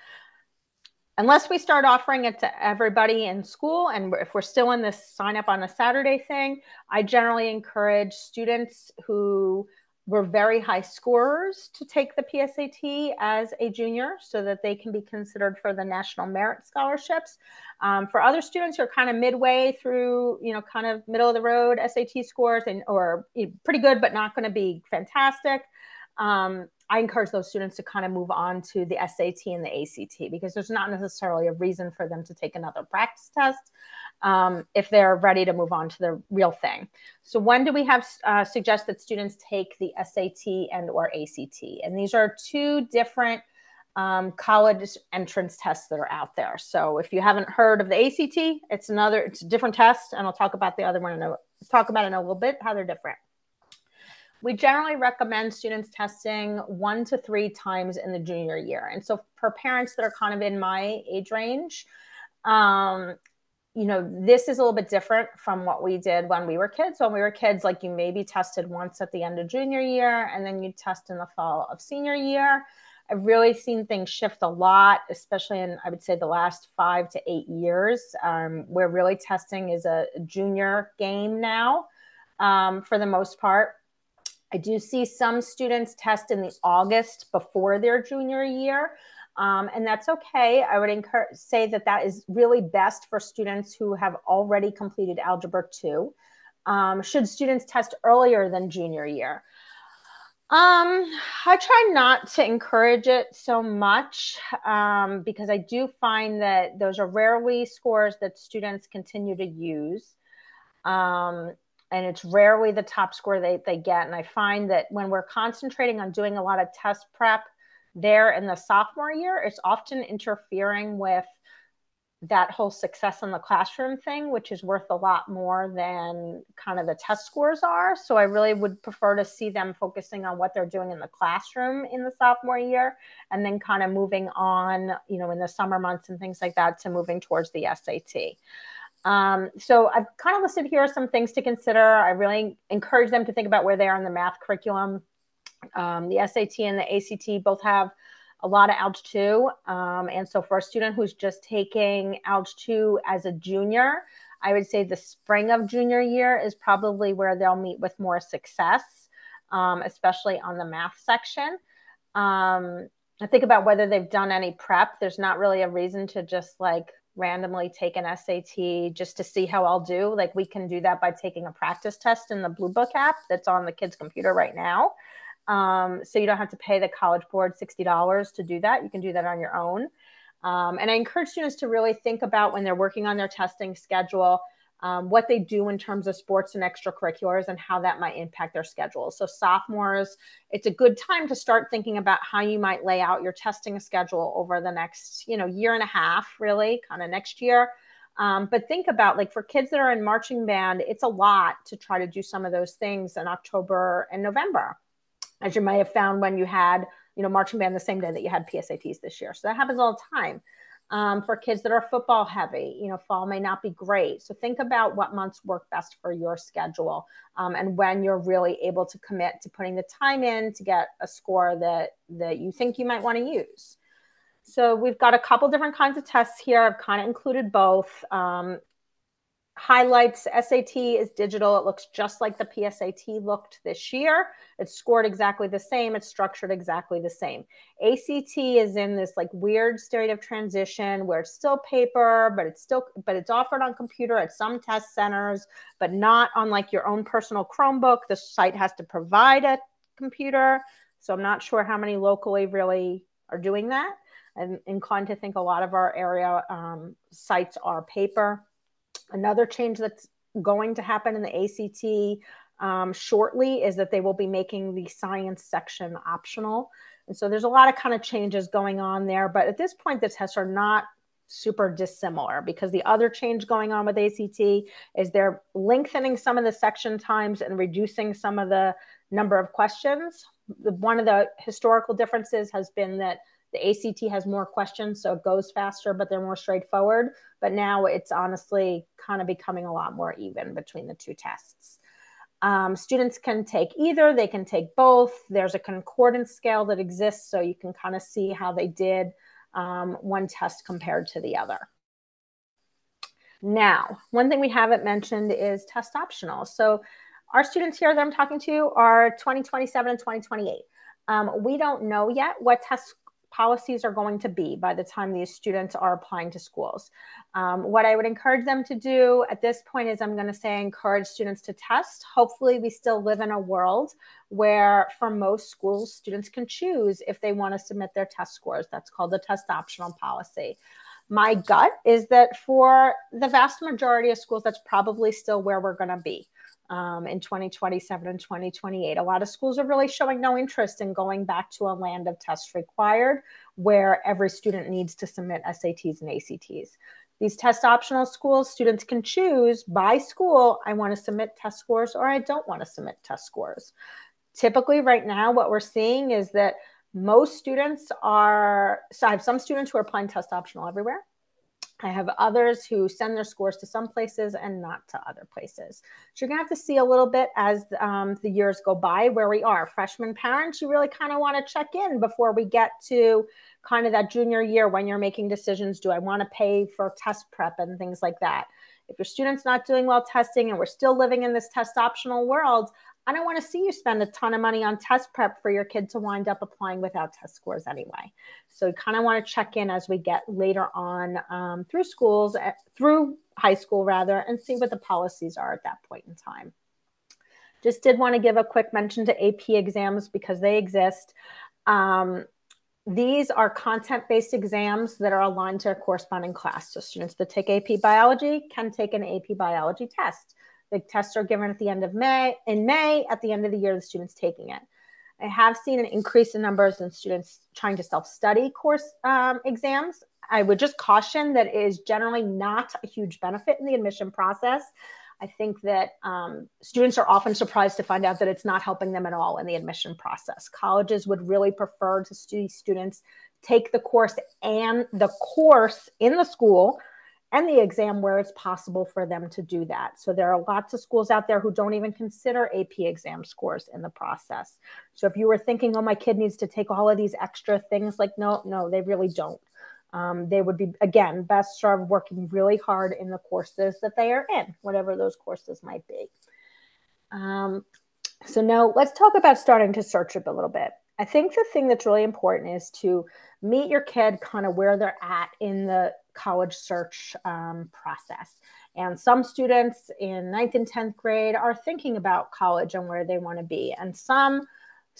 Unless we start offering it to everybody in school, and if we're still in this sign up on a Saturday thing, I generally encourage students who were very high scorers to take the PSAT as a junior so that they can be considered for the National Merit Scholarships. For other students who are kind of midway through, kind of middle of the road SAT scores or pretty good, but not going to be fantastic, I encourage those students to kind of move on to the SAT and the ACT because there's not necessarily a reason for them to take another practice test if they're ready to move on to the real thing. So when do we have suggest that students take the SAT and or ACT? And these are two different college entrance tests that are out there. So if you haven't heard of the ACT, it's a different test, and I'll talk about the other one in a little bit, how they're different. We generally recommend students testing 1 to 3 times in the junior year. And so for parents that are kind of in my age range, this is a little bit different from what we did when we were kids. When we were kids, like you maybe tested once at the end of junior year, and then you test in the fall of senior year. I've really seen things shift a lot, especially in, I would say, the last 5 to 8 years, where really testing is a junior game now, for the most part. I do see some students test in the August before their junior year, and that's okay. I would say that is really best for students who have already completed Algebra 2. Should students test earlier than junior year? I try not to encourage it so much because I do find that those are rarely scores that students continue to use. And it's rarely the top score they get. And I find that when we're concentrating on doing a lot of test prep there in the sophomore year, it's often interfering with that whole success in the classroom thing, which is worth a lot more than kind of the test scores are. So I really would prefer to see them focusing on what they're doing in the classroom in the sophomore year, and then kind of moving on, in the summer months and things like that, to moving towards the SAT. So I've kind of listed here some things to consider. I really encourage them to think about where they are in the math curriculum. The SAT and the ACT both have a lot of Alg 2. And so for a student who's just taking Alg 2 as a junior, I would say the spring of junior year is probably where they'll meet with more success, especially on the math section. I think about whether they've done any prep. There's not really a reason to just randomly take an SAT just to see how I'll do. We can do that by taking a practice test in the Blue Book app that's on the kid's computer right now. So you don't have to pay the College Board $60 to do that. You can do that on your own. And I encourage students to really think about, when they're working on their testing schedule, what they do in terms of sports and extracurriculars and how that might impact their schedule. So sophomores, it's a good time to start thinking about how you might lay out your testing schedule over the next, year and a half, really, kind of next year. But think about, for kids that are in marching band, it's a lot to try to do some of those things in October and November, as you might have found when you had, marching band the same day that you had PSATs this year. So that happens all the time. For kids that are football heavy, fall may not be great. So think about what months work best for your schedule, and when you're really able to commit to putting the time in to get a score that you think you might want to use. So we've got a couple different kinds of tests here. I've kind of included both. Highlights, SAT is digital. It looks just like the PSAT looked this year. It's scored exactly the same. It's structured exactly the same. ACT is in this weird state of transition where it's still paper, but it's offered on computer at some test centers, but not on your own personal Chromebook. The site has to provide a computer. So I'm not sure how many locally really are doing that. I'm inclined to think a lot of our area sites are paper. Another change that's going to happen in the ACT shortly is that they will be making the science section optional. And so there's a lot of kind of changes going on there. But at this point, the tests are not super dissimilar, because the other change going on with ACT is they're lengthening some of the section times and reducing some of the number of questions. One of the historical differences has been that the ACT has more questions, so it goes faster, but they're more straightforward. But now it's honestly kind of becoming a lot more even between the two tests. Students can take either, they can take both. There's a concordance scale that exists, so you can kind of see how they did one test compared to the other. Now, one thing we haven't mentioned is test optional. So our students here that I'm talking to are 2027 and 2028. We don't know yet what test policies are going to be by the time these students are applying to schools. What I would encourage them to do at this point is I'm going to say encourage students to test. Hopefully we still live in a world where for most schools, students can choose if they want to submit their test scores. That's called the test optional policy. My gut is that for the vast majority of schools, that's probably still where we're going to be in 2027 and 2028. A lot of schools are really showing no interest in going back to a land of tests required where every student needs to submit SATs and ACTs. These test optional schools, students can choose by school, I want to submit test scores or I don't want to submit test scores. Typically right now, what we're seeing is that most students are, so I have some students who are applying test optional everywhere. I have others who send their scores to some places and not to other places. So you're going to have to see a little bit as the years go by where we are. Freshman parents, you really kind of want to check in before we get to kind of that junior year when you're making decisions. Do I want to pay for test prep and things like that? If your student's not doing well testing and we're still living in this test optional world, I don't want to see you spend a ton of money on test prep for your kid to wind up applying without test scores anyway. So you kind of want to check in as we get later on through schools, through high school rather, and see what the policies are at that point in time. Just did want to give a quick mention to AP exams because they exist. These are content-based exams that are aligned to a corresponding class. So students that take AP biology can take an AP biology test. The tests are given at the end of May, at the end of the year, the student's taking it. I have seen an increase in numbers in students trying to self-study course exams. I would just caution that it is generally not a huge benefit in the admission process. I think that students are often surprised to find out that it's not helping them at all in the admission process. Colleges would really prefer to see students take the course and the course in the school and the exam where it's possible for them to do that. So there are lots of schools out there who don't even consider AP exam scores in the process. So if you were thinking, oh, my kid needs to take all of these extra things, like, no, they really don't. They would be, again, best served working really hard in the courses that they are in, whatever those courses might be. So now let's talk about starting to search it a little bit. I think the thing that's really important is to meet your kid kind of where they're at in the college search process. And some students in 9th and 10th grade are thinking about college and where they want to be. And some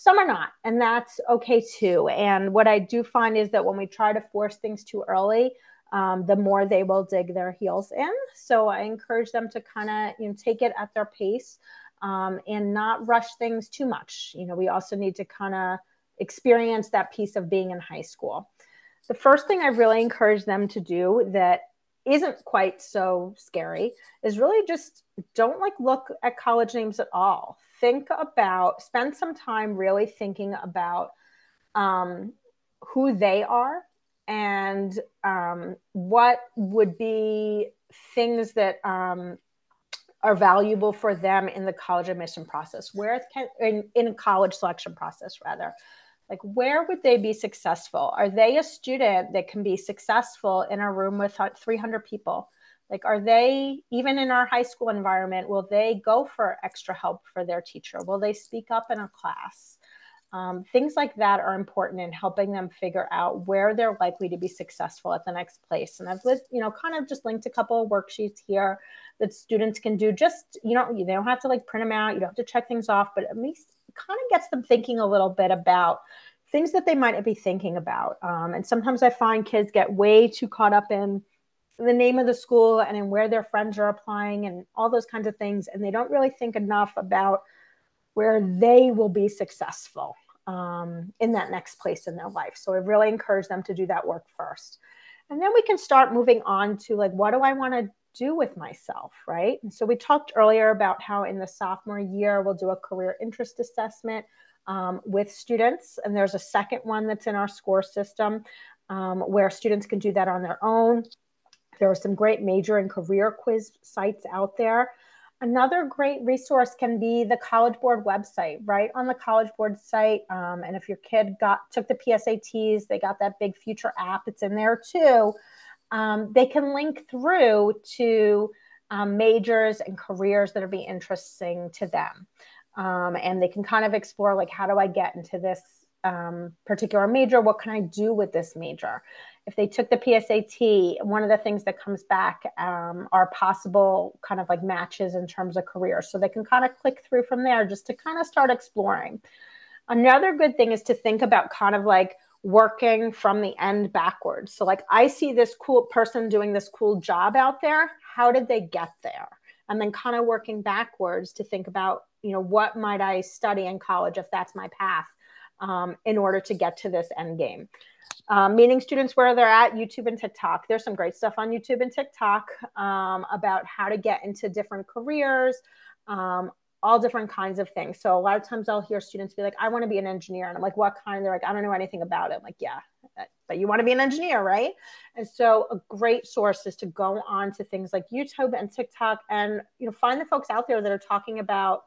are not, and that's okay too. And what I do find is that when we try to force things too early, the more they will dig their heels in. So I encourage them to kind of take it at their pace and not rush things too much. We also need to kind of experience that piece of being in high school. The first thing I really encourage them to do that isn't quite so scary is really just don't look at college names at all. Spend some time really thinking about who they are and what would be things that are valuable for them in the college admission process, in a college selection process rather. Where would they be successful? Are they a student that can be successful in a room with 300 people? Are they, even in our high school environment, will they go for extra help for their teacher? Will they speak up in a class? Things like that are important in helping them figure out where they're likely to be successful at the next place. And I've kind of just linked a couple of worksheets here that students can do. Just, they don't have to print them out. You don't have to check things off, but at least kind of gets them thinking a little bit about things that they might not be thinking about. And sometimes I find kids get way too caught up in the name of the school and in where their friends are applying and all those kinds of things. And they don't really think enough about where they will be successful in that next place in their life. So I really encourage them to do that work first. And then we can start moving on to what do I want to do with myself, right? And so we talked earlier about how in the sophomore year, we'll do a career interest assessment with students. And there's a second one that's in our score system where students can do that on their own. There are some great major and career quiz sites out there. Another great resource can be the College Board website, right on the College Board site. And if your kid took the PSATs, they got that big future app, it's in there too. They can link through to majors and careers that will be interesting to them. And they can kind of explore, like, how do I get into this particular major? What can I do with this major? If they took the PSAT, one of the things that comes back are possible kind of like matches in terms of careers. So they can kind of click through from there just to kind of start exploring. Another good thing is to think about kind of like working from the end backwards. So like, I see this cool person doing this cool job out there. How did they get there? And then kind of working backwards to think about, what might I study in college if that's my path, in order to get to this end game. Meeting students where they're at, YouTube and TikTok. There's some great stuff on YouTube and TikTok about how to get into different careers, all different kinds of things. So a lot of times I'll hear students be like, I want to be an engineer. And I'm like, what kind? They're like, I don't know anything about it. I'm like, yeah, but you want to be an engineer, right? And so a great source is to go on to things like YouTube and TikTok and, find the folks out there that are talking about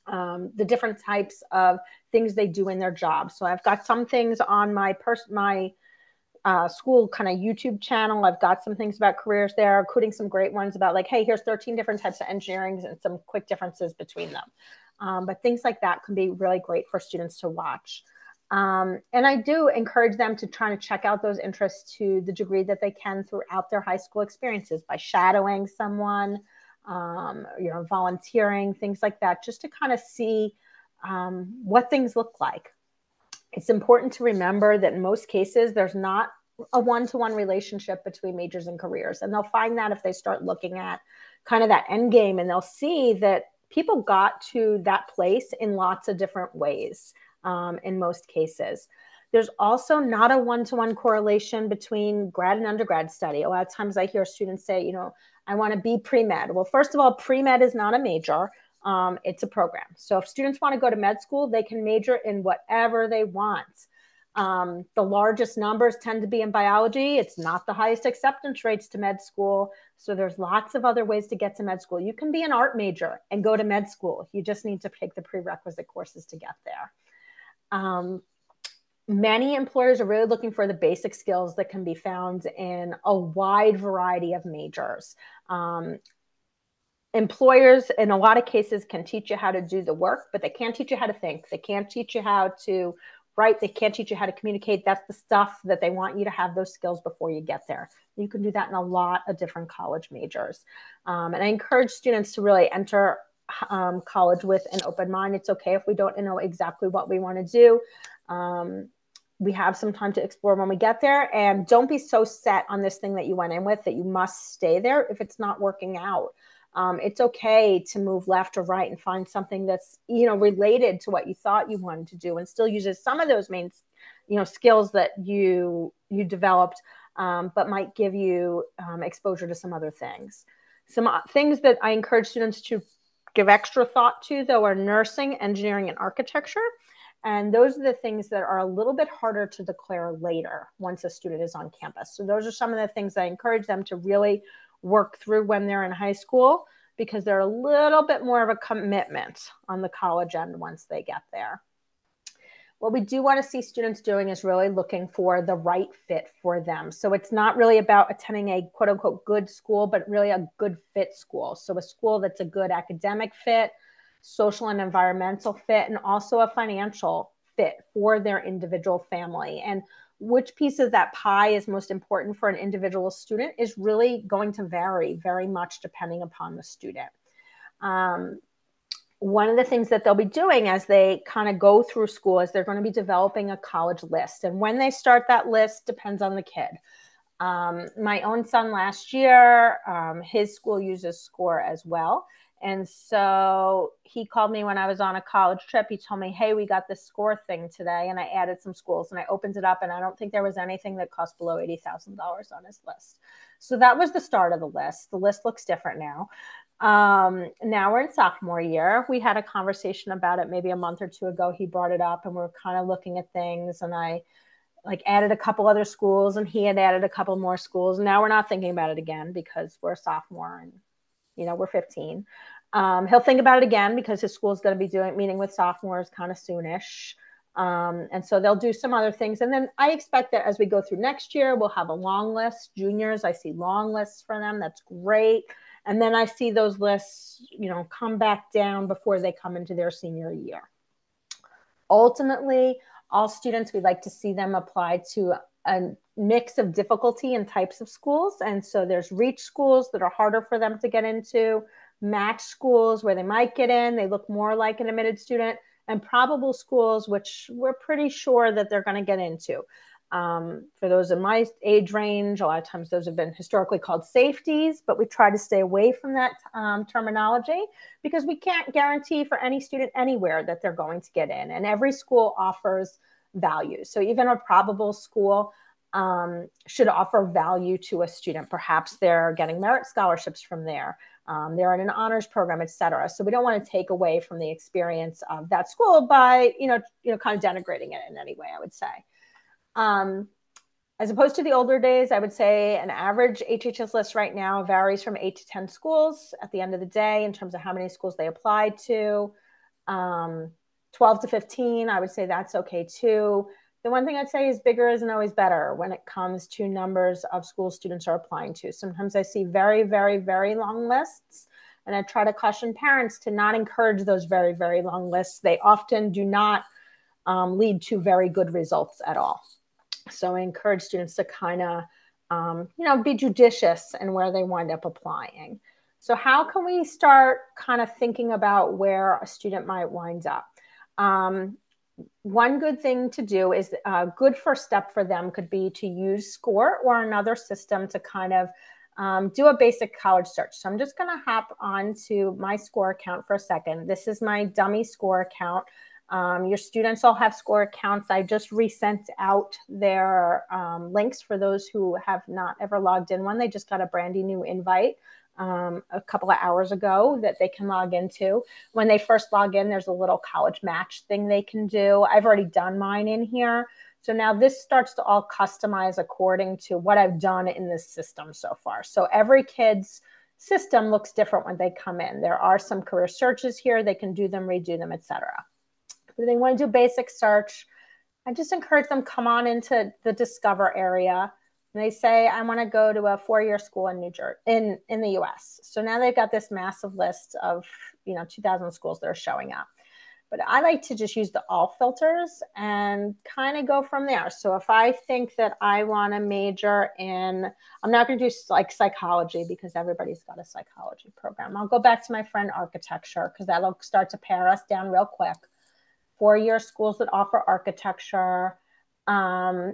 the different types of things they do in their job. So I've got some things on my school kind of YouTube channel. I've got some things about careers there, including some great ones about like, hey, here's 13 different types of engineering and some quick differences between them. But things like that can be really great for students to watch. And I do encourage them to try to check out those interests to the degree that they can throughout their high school experiences by shadowing someone, volunteering, things like that, just to kind of see what things look like. It's important to remember that in most cases, there's not a one-to-one relationship between majors and careers. And they'll find that if they start looking at kind of that end game, and they'll see that people got to that place in lots of different ways in most cases. There's also not a one-to-one correlation between grad and undergrad study. A lot of times I hear students say, I want to be pre-med. Well, first of all, pre-med is not a major. It's a program. So if students want to go to med school, they can major in whatever they want. The largest numbers tend to be in biology. It's not the highest acceptance rates to med school. So there's lots of other ways to get to med school. You can be an art major and go to med school. You just need to take the prerequisite courses to get there. Many employers are really looking for the basic skills that can be found in a wide variety of majors. Employers, in a lot of cases, can teach you how to do the work, but they can't teach you how to think. They can't teach you how to write. They can't teach you how to communicate. That's the stuff that they want you to have those skills before you get there. You can do that in a lot of different college majors. And I encourage students to really enter college with an open mind. It's okay if we don't know exactly what we want to do. We have some time to explore when we get there, and don't be so set on this thing that you went in with that you must stay there if it's not working out. It's okay to move left or right and find something that's, related to what you thought you wanted to do and still uses some of those main, skills that you developed, but might give you exposure to some other things. Some things that I encourage students to give extra thought to, though, are nursing, engineering, and architecture. And those are the things that are a little bit harder to declare later once a student is on campus. So those are some of the things I encourage them to really work through when they're in high school, because they're a little bit more of a commitment on the college end once they get there. What we do want to see students doing is really looking for the right fit for them. So it's not really about attending a quote unquote good school, but really a good fit school. So a school that's a good academic fit, social and environmental fit, and also a financial fit for their individual family. And which piece of that pie is most important for an individual student is really going to vary very much depending upon the student. One of the things that they'll be doing as they kind of go through school is they're going to be developing a college list. And when they start that list depends on the kid. My own son last year, his school uses SCORE as well. And so he called me when I was on a college trip. He told me, hey, we got this SCORE thing today. And I added some schools and I opened it up. And I don't think there was anything that cost below $80,000 on his list. So that was the start of the list. The list looks different now. Now we're in sophomore year. We had a conversation about it maybe a month or two ago. He brought it up and we're kind of looking at things. And I added a couple other schools and he had added a couple more schools. Now we're not thinking about it again because we're a sophomore and, we're 15. He'll think about it again because his school is going to be meeting with sophomores kind of soonish. And so they'll do some other things. And then I expect that as we go through next year, we'll have a long list. Juniors, I see long lists for them. That's great. And then I see those lists, come back down before they come into their senior year. Ultimately, all students, we'd like to see them apply to a mix of difficulty and types of schools. And so there's reach schools that are harder for them to get into, match schools where they might get in, they look more like an admitted student, and probable schools, which we're pretty sure that they're going to get into. For those in my age range, a lot of times those have been historically called safeties, but we try to stay away from that terminology because we can't guarantee for any student anywhere that they're going to get in. And every school offers value. So even a probable school should offer value to a student. Perhaps they're getting merit scholarships from there. They're in an honors program, et cetera. So we don't want to take away from the experience of that school by, kind of denigrating it in any way, I would say. As opposed to the older days, I would say an average HHS list right now varies from 8 to 10 schools at the end of the day in terms of how many schools they applied to. 12 to 15, I would say that's okay too. The one thing I'd say is bigger isn't always better when it comes to numbers of school students are applying to. Sometimes I see very, very, very long lists, and I try to caution parents to not encourage those very, very long lists. They often do not lead to very good results at all. So I encourage students to kind of, be judicious in where they wind up applying. So how can we start kind of thinking about where a student might wind up? One good thing to do is a good first step for them could be to use SCORE or another system to kind of do a basic college search. So I'm just going to hop onto my SCORE account for a second. This is my dummy SCORE account. Your students all have SCORE accounts. I just resent out their links for those who have not ever logged in one. They just got a brandy new invite a couple of hours ago that they can log into. When they first log in, there's a little college match thing they can do. I've already done mine in here. So now this starts to all customize according to what I've done in this system so far. So every kid's system looks different when they come in. There are some career searches here. They can do them, redo them, etc. If they want to do basic search, I just encourage them come on into the Discover area. And they say, I want to go to a 4-year school in New Jersey, in the US. So now they've got this massive list of 2,000 schools that are showing up. But I like to just use the all filters and kind of go from there. So if I think that I want to major in, I'm not going to do like psychology because everybody's got a psychology program. I'll go back to my friend architecture because that'll start to pare us down real quick. 4-year schools that offer architecture. I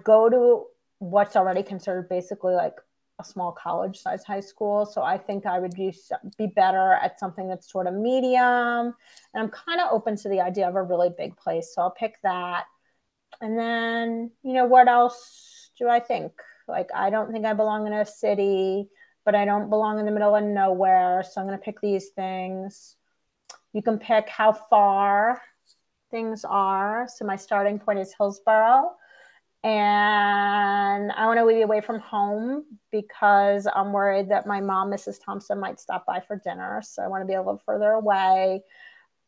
go to what's already considered basically like a small college size high school. So I think I would be better at something that's sort of medium. And I'm kind of open to the idea of a really big place. So I'll pick that. And then, what else do I think? Like, I don't think I belong in a city, but I don't belong in the middle of nowhere. So I'm going to pick these things. You can pick how far things are. So my starting point is Hillsborough. And I want to be away from home because I'm worried that my mom, Mrs. Thompson, might stop by for dinner. So I want to be a little further away.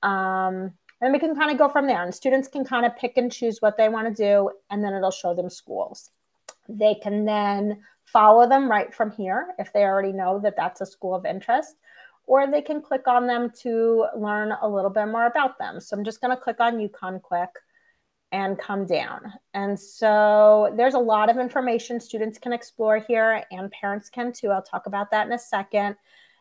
And we can kind of go from there. And students can kind of pick and choose what they want to do. And then it'll show them schools. They can then follow them right from here if they already know that that's a school of interest. Or they can click on them to learn a little bit more about them. So I'm just going to click on UConn quick and come down. And so there's a lot of information students can explore here and parents can too. I'll talk about that in a second.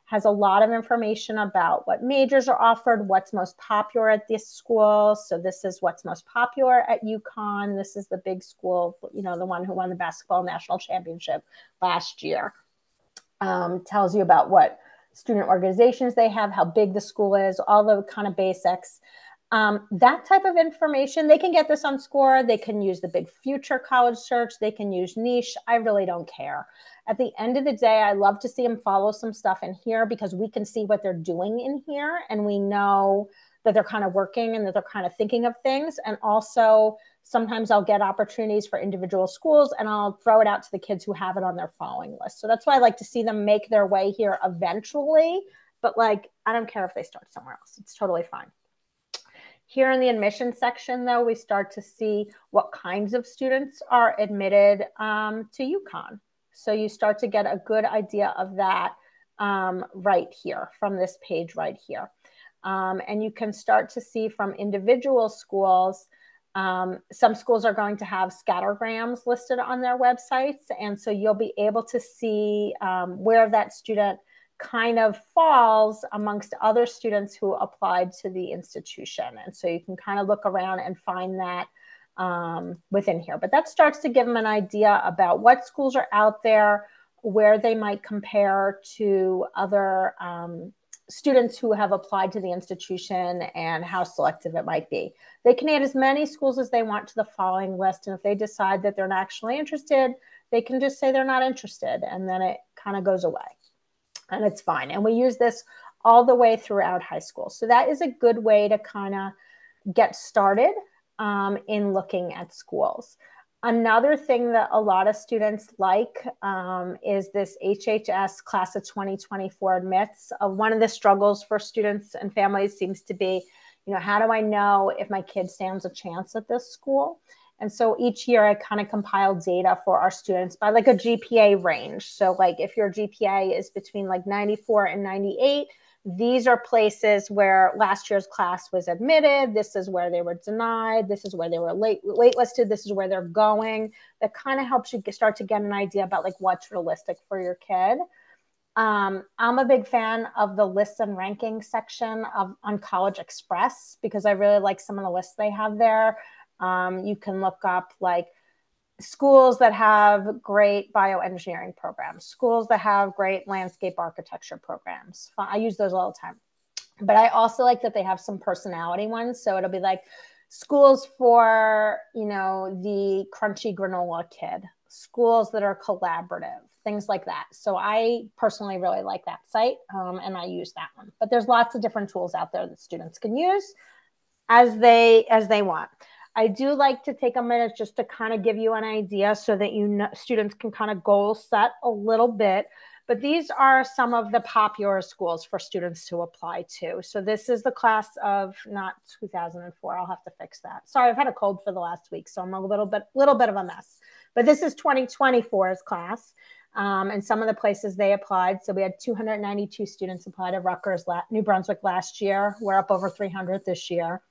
Has a lot of information about what majors are offered, what's most popular at this school. So this is what's most popular at UConn. This is the big school, the one who won the basketball national championship last year. Tells you about what student organizations they have, how big the school is, all the kind of basics. That type of information, they can get this on SCORE. They can use the big future college search. They can use niche. I really don't care. At the end of the day, I love to see them follow some stuff in here because we can see what they're doing in here. And we know that they're kind of working and that they're kind of thinking of things. And also sometimes I'll get opportunities for individual schools and I'll throw it out to the kids who have it on their following list. So that's why I like to see them make their way here eventually but like, I don't care if they start somewhere else. It's totally fine. Here in the admission section, though, we start to see what kinds of students are admitted to UConn. So you start to get a good idea of that right here from this page right here. And you can start to see from individual schools, some schools are going to have scattergrams listed on their websites. And so you'll be able to see where that student kind of falls amongst other students who applied to the institution. And so you can kind of look around and find that within here. But that starts to give them an idea about what schools are out there, where they might compare to other students who have applied to the institution, and how selective it might be. They can add as many schools as they want to the following list. And if they decide that they're not actually interested, they can just say they're not interested, and then it kind of goes away. And it's fine. And we use this all the way throughout high school. So that is a good way to kind of get started in looking at schools. Another thing that a lot of students like is this HHS class of 2024 admits. One of the struggles for students and families seems to be, how do I know if my kid stands a chance at this school? And so each year I kind of compile data for our students by like a GPA range. So like if your GPA is between like 94 and 98, these are places where last year's class was admitted. This is where they were denied. This is where they were waitlisted. This is where they're going. That kind of helps you start to get an idea about like what's realistic for your kid. I'm a big fan of the lists and rankings section on College Express because I really like some of the lists they have there. You can look up like schools that have great bioengineering programs, schools that have great landscape architecture programs. I use those all the time. But I also like that they have some personality ones. So it'll be like schools for, the crunchy granola kid, schools that are collaborative, things like that. So I personally really like that site, and I use that one. But there's lots of different tools out there that students can use as they want. I do like to take a minute just to kind of give you an idea so that students can kind of goal set a little bit. But these are some of the popular schools for students to apply to. So this is the class of not 2004. I'll have to fix that. Sorry, I've had a cold for the last week, so I'm a little bit of a mess. But this is 2024's class. And some of the places they applied. So we had 292 students apply to Rutgers, New Brunswick last year. We're up over 300 this year.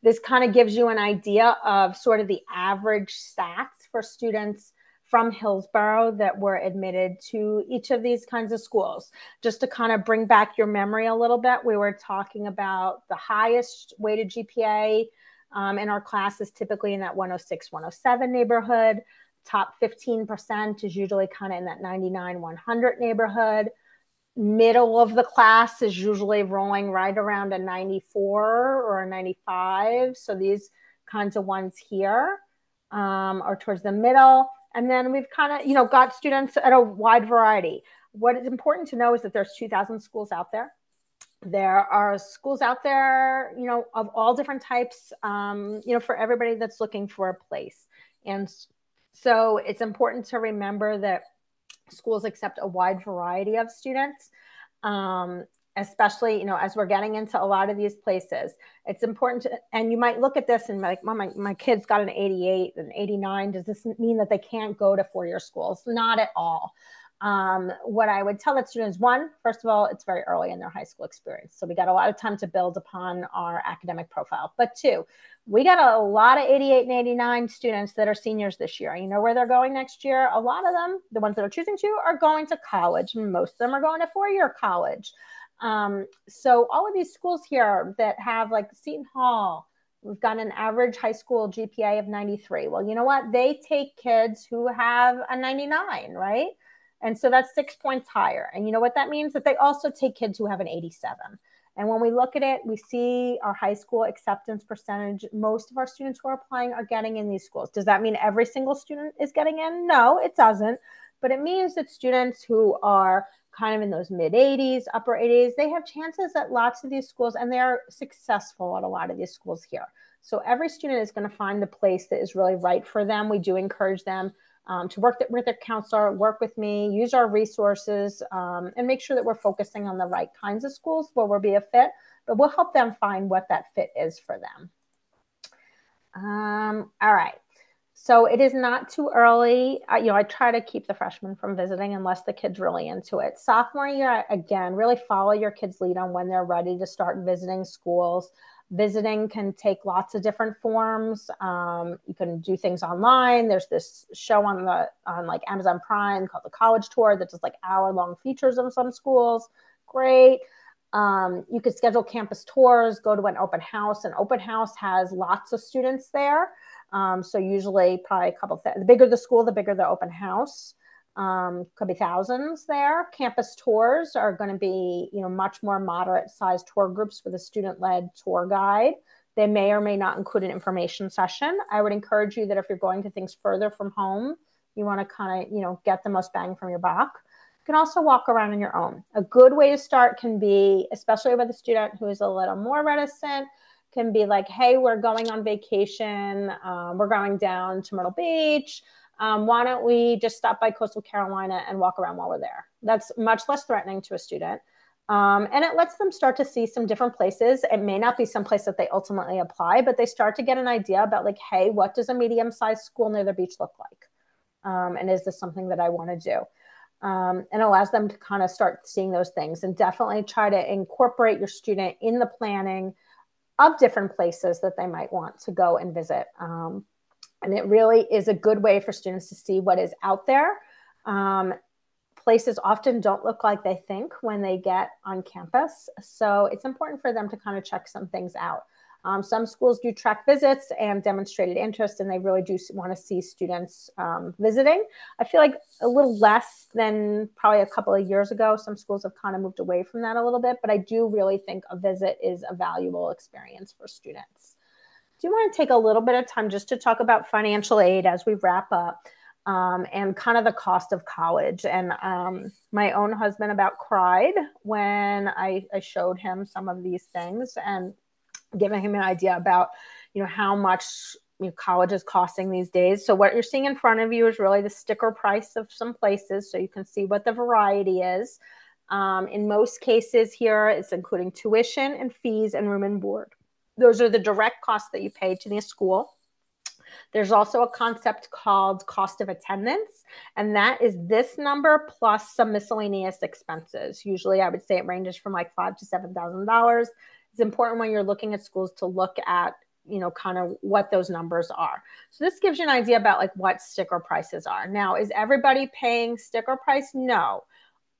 This kind of gives you an idea of sort of the average stats for students from Hillsborough that were admitted to each of these kinds of schools. Just to kind of bring back your memory a little bit, we were talking about the highest weighted GPA in our class is typically in that 106, 107 neighborhood. Top 15% is usually kind of in that 99, 100 neighborhood. Middle of the class is usually rolling right around a 94 or a 95. So these kinds of ones here are towards the middle. And then we've kind of, got students at a wide variety. What is important to know is that there's 2,000 schools out there. There are schools out there, of all different types, for everybody that's looking for a place. And so it's important to remember that schools accept a wide variety of students, especially, as we're getting into a lot of these places. It's important to, and you might look at this and be like, Mom, my kid's got an 88, an 89. Does this mean that they can't go to four-year schools? Not at all. What I would tell that students, one, first of all, it's very early in their high school experience. So we got a lot of time to build upon our academic profile. But two, we got a lot of 88 and 89 students that are seniors this year. You know where they're going next year? A lot of them, the ones that are choosing to, are going to college. Most of them are going to four-year college. So all of these schools here that have like Seton Hall, we've got an average high school GPA of 93. Well, you know what? They take kids who have a 99, right? And so that's 6 points higher. And you know what that means? That they also take kids who have an 87. And when we look at it, we see our high school acceptance percentage. Most of our students who are applying are getting in these schools. Does that mean every single student is getting in? No, it doesn't. But it means that students who are kind of in those mid 80s, upper 80s, they have chances at lots of these schools, and they're successful at a lot of these schools here. So every student is going to find the place that is really right for them. We do encourage them to work with their counselor, work with me, use our resources, and make sure that we're focusing on the right kinds of schools where we'll be a fit, but we'll help them find what that fit is for them. All right. So it is not too early. I try to keep the freshmen from visiting unless the kid's really into it. Sophomore year, again, really follow your kid's lead on when they're ready to start visiting schools. Visiting can take lots of different forms. You can do things online. There's this show on like Amazon Prime called The College Tour that does like hour-long features of some schools. Great. You could schedule campus tours, go to an open house. An open house has lots of students there. So usually probably a couple, the bigger the school, the bigger the open house. Could be thousands there. Campus tours are going to be, much more moderate sized tour groups with a student-led tour guide. They may or may not include an information session. I would encourage you that if you're going to things further from home, you want to kind of, get the most bang from your buck. You can also walk around on your own. A good way to start can be, especially with a student who is a little more reticent, can be like, hey, we're going on vacation. We're going down to Myrtle Beach. Why don't we just stop by Coastal Carolina and walk around while we're there? That's much less threatening to a student. And it lets them start to see some different places. It may not be some place that they ultimately apply, but they start to get an idea about like, hey, what does a medium-sized school near the beach look like? And is this something that I want to do? And allows them to kind of start seeing those things, and definitely try to incorporate your student in the planning of different places that they might want to go and visit. And it really is a good way for students to see what is out there. Places often don't look like they think when they get on campus. So it's important for them to kind of check some things out. Some schools do track visits and demonstrated interest, and they really do want to see students visiting. I feel like a little less than probably a couple of years ago. Some schools have kind of moved away from that a little bit, but I do really think a visit is a valuable experience for students. Do you want to take a little bit of time just to talk about financial aid as we wrap up, and kind of the cost of college? And my own husband about cried when I showed him some of these things and giving him an idea about, how much college is costing these days. So what you're seeing in front of you is really the sticker price of some places, so you can see what the variety is. In most cases here, it's including tuition and fees and room and board. Those are the direct costs that you pay to the school. There's also a concept called cost of attendance, and that is this number plus some miscellaneous expenses. Usually I would say it ranges from like $5,000 to $7,000. It's important when you're looking at schools to look at, kind of what those numbers are. So this gives you an idea about like what sticker prices are. Now, is everybody paying sticker price? No.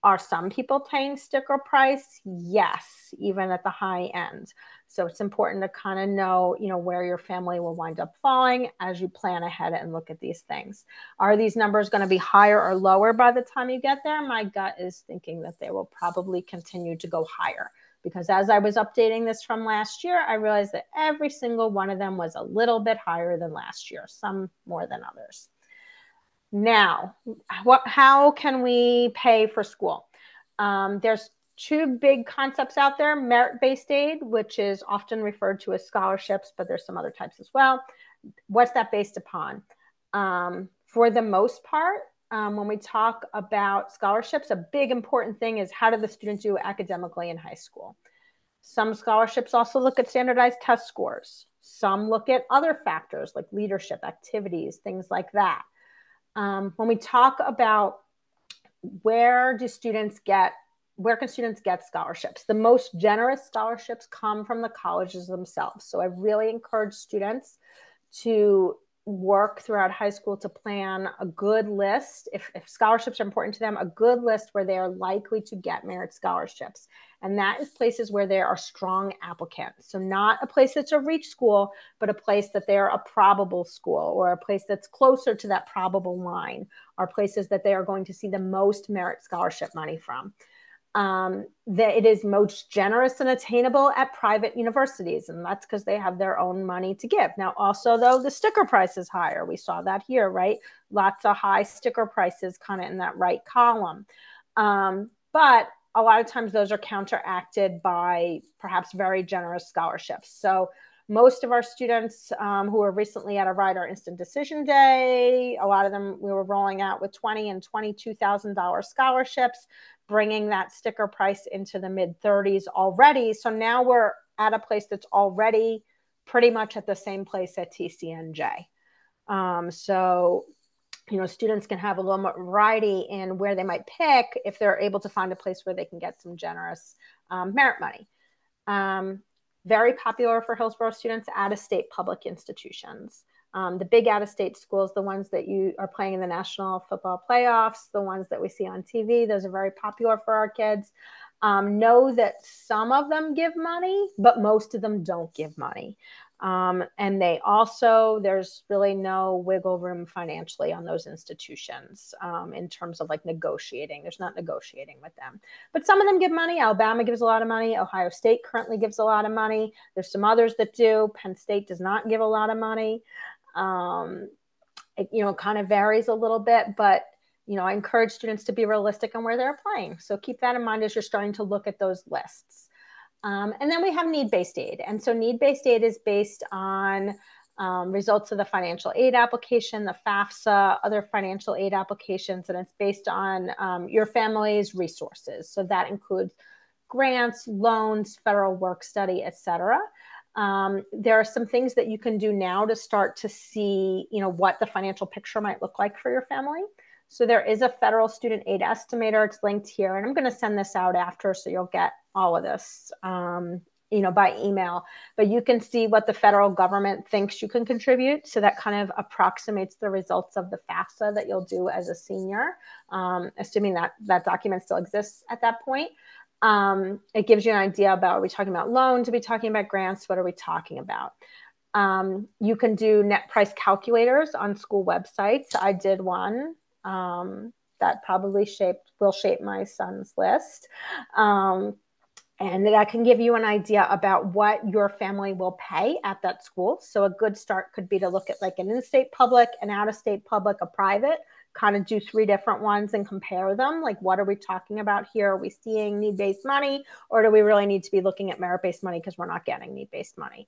Are some people paying sticker price? Yes, even at the high end. So it's important to kind of know, where your family will wind up falling as you plan ahead and look at these things. Are these numbers going to be higher or lower by the time you get there? My gut is thinking that they will probably continue to go higher, because as I was updating this from last year, I realized that every single one of them was a little bit higher than last year, some more than others. Now, how can we pay for school? There's two big concepts out there: merit-based aid, which is often referred to as scholarships, but there's some other types as well. What's that based upon? For the most part, when we talk about scholarships, a big important thing is how did the student do academically in high school? Some scholarships also look at standardized test scores. Some look at other factors like leadership, activities, things like that. When we talk about where can students get scholarships, the most generous scholarships come from the colleges themselves. So I really encourage students to work throughout high school to plan a good list. If scholarships are important to them, a good list where they are likely to get merit scholarships. And that is places where there are strong applicants. So not a place that's a reach school, but a place that they're a probable school, or a place that's closer to that probable line, or places that they are going to see the most merit scholarship money from. That it is most generous and attainable at private universities, and that's because they have their own money to give. Now, also, though, the sticker price is higher. We saw that here, right? Lots of high sticker prices kind of in that right column. But a lot of times those are counteracted by perhaps very generous scholarships. So Most of our students who were recently at a Rider Instant Decision Day, a lot of them we were rolling out with $20,000 and $22,000 scholarships, bringing that sticker price into the mid-30s already. So now we're at a place that's already pretty much at the same place at TCNJ. So students can have a little more variety in where they might pick if they're able to find a place where they can get some generous merit money. Very popular for Hillsborough students, out-of-state public institutions. The big out-of-state schools, the ones that you are playing in the national football playoffs, the ones that we see on TV, those are very popular for our kids. Know that some of them give money, but most of them don't give money. And they also, there's really no wiggle room financially on those institutions in terms of like negotiating. There's not negotiating with them. But some of them give money. Alabama gives a lot of money. Ohio State currently gives a lot of money. There's some others that do. Penn State does not give a lot of money. It kind of varies a little bit, but I encourage students to be realistic on where they're applying. So keep that in mind as you're starting to look at those lists. And then we have need-based aid. And so need-based aid is based on results of the financial aid application, the FAFSA, other financial aid applications, and it's based on your family's resources. So that includes grants, loans, federal work study, et cetera. There are some things that you can do now to start to see, what the financial picture might look like for your family. So there is a federal student aid estimator. It's linked here, and I'm going to send this out after, so you'll get all of this, by email. But you can see what the federal government thinks you can contribute. So that kind of approximates the results of the FAFSA that you'll do as a senior, assuming that document still exists at that point. It gives you an idea about, are we talking about loans? Are we talking about grants? What are we talking about? You can do net price calculators on school websites. I did one. That probably will shape my son's list. And that can give you an idea about what your family will pay at that school. So a good start could be to look at like an in-state public, an out-of-state public, a private, kind of do 3 different ones and compare them. Like, what are we talking about here? Are we seeing need-based money, or do we really need to be looking at merit-based money because we're not getting need-based money?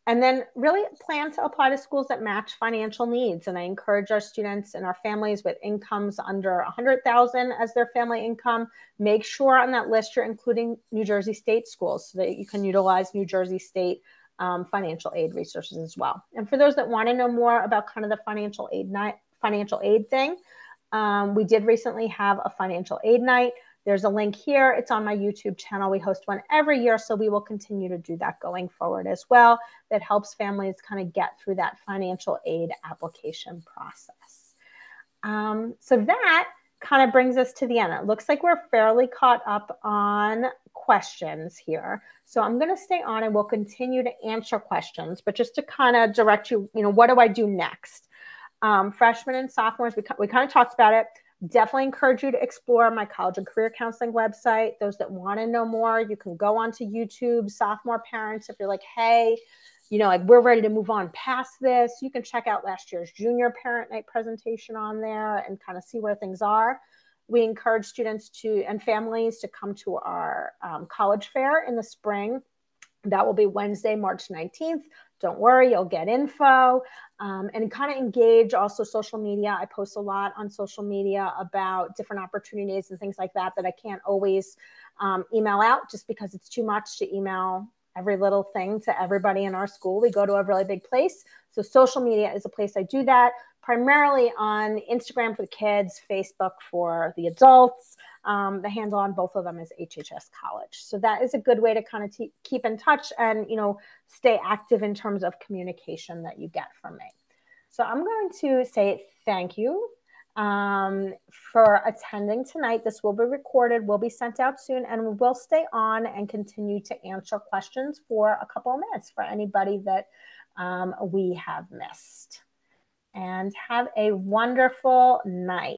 And then really plan to apply to schools that match financial needs. And I encourage our students and our families with incomes under $100,000 as their family income, make sure on that list you're including New Jersey State schools so that you can utilize New Jersey State financial aid resources as well. And for those that want to know more about kind of the financial aid thing, we did recently have a financial aid night. There's a link here. It's on my YouTube channel. We host one every year, so we will continue to do that going forward as well. That helps families kind of get through that financial aid application process. So that kind of brings us to the end. It looks like we're fairly caught up on questions here. So I'm going to stay on and we'll continue to answer questions, but just to kind of direct you, what do I do next? Freshmen and sophomores, we kind of talked about it. Definitely encourage you to explore my college and career counseling website. Those that want to know more, you can go onto YouTube. Sophomore parents, if you're like, hey, we're ready to move on past this, you can check out last year's junior parent night presentation on there and kind of see where things are. We encourage students and families to come to our college fair in the spring. That will be Wednesday, March 19th. Don't worry, you'll get info and kind of engage also social media. I post a lot on social media about different opportunities and things like that I can't always email out just because it's too much to email every little thing to everybody in our school. We go to a really big place. So social media is a place I do that, primarily on Instagram for the kids, Facebook for the adults. The handle on both of them is HHS College. So that is a good way to kind of keep in touch and, stay active in terms of communication that you get from me. So I'm going to say thank you for attending tonight. This will be recorded, will be sent out soon, and we will stay on and continue to answer questions for a couple of minutes for anybody that we have missed. And have a wonderful night.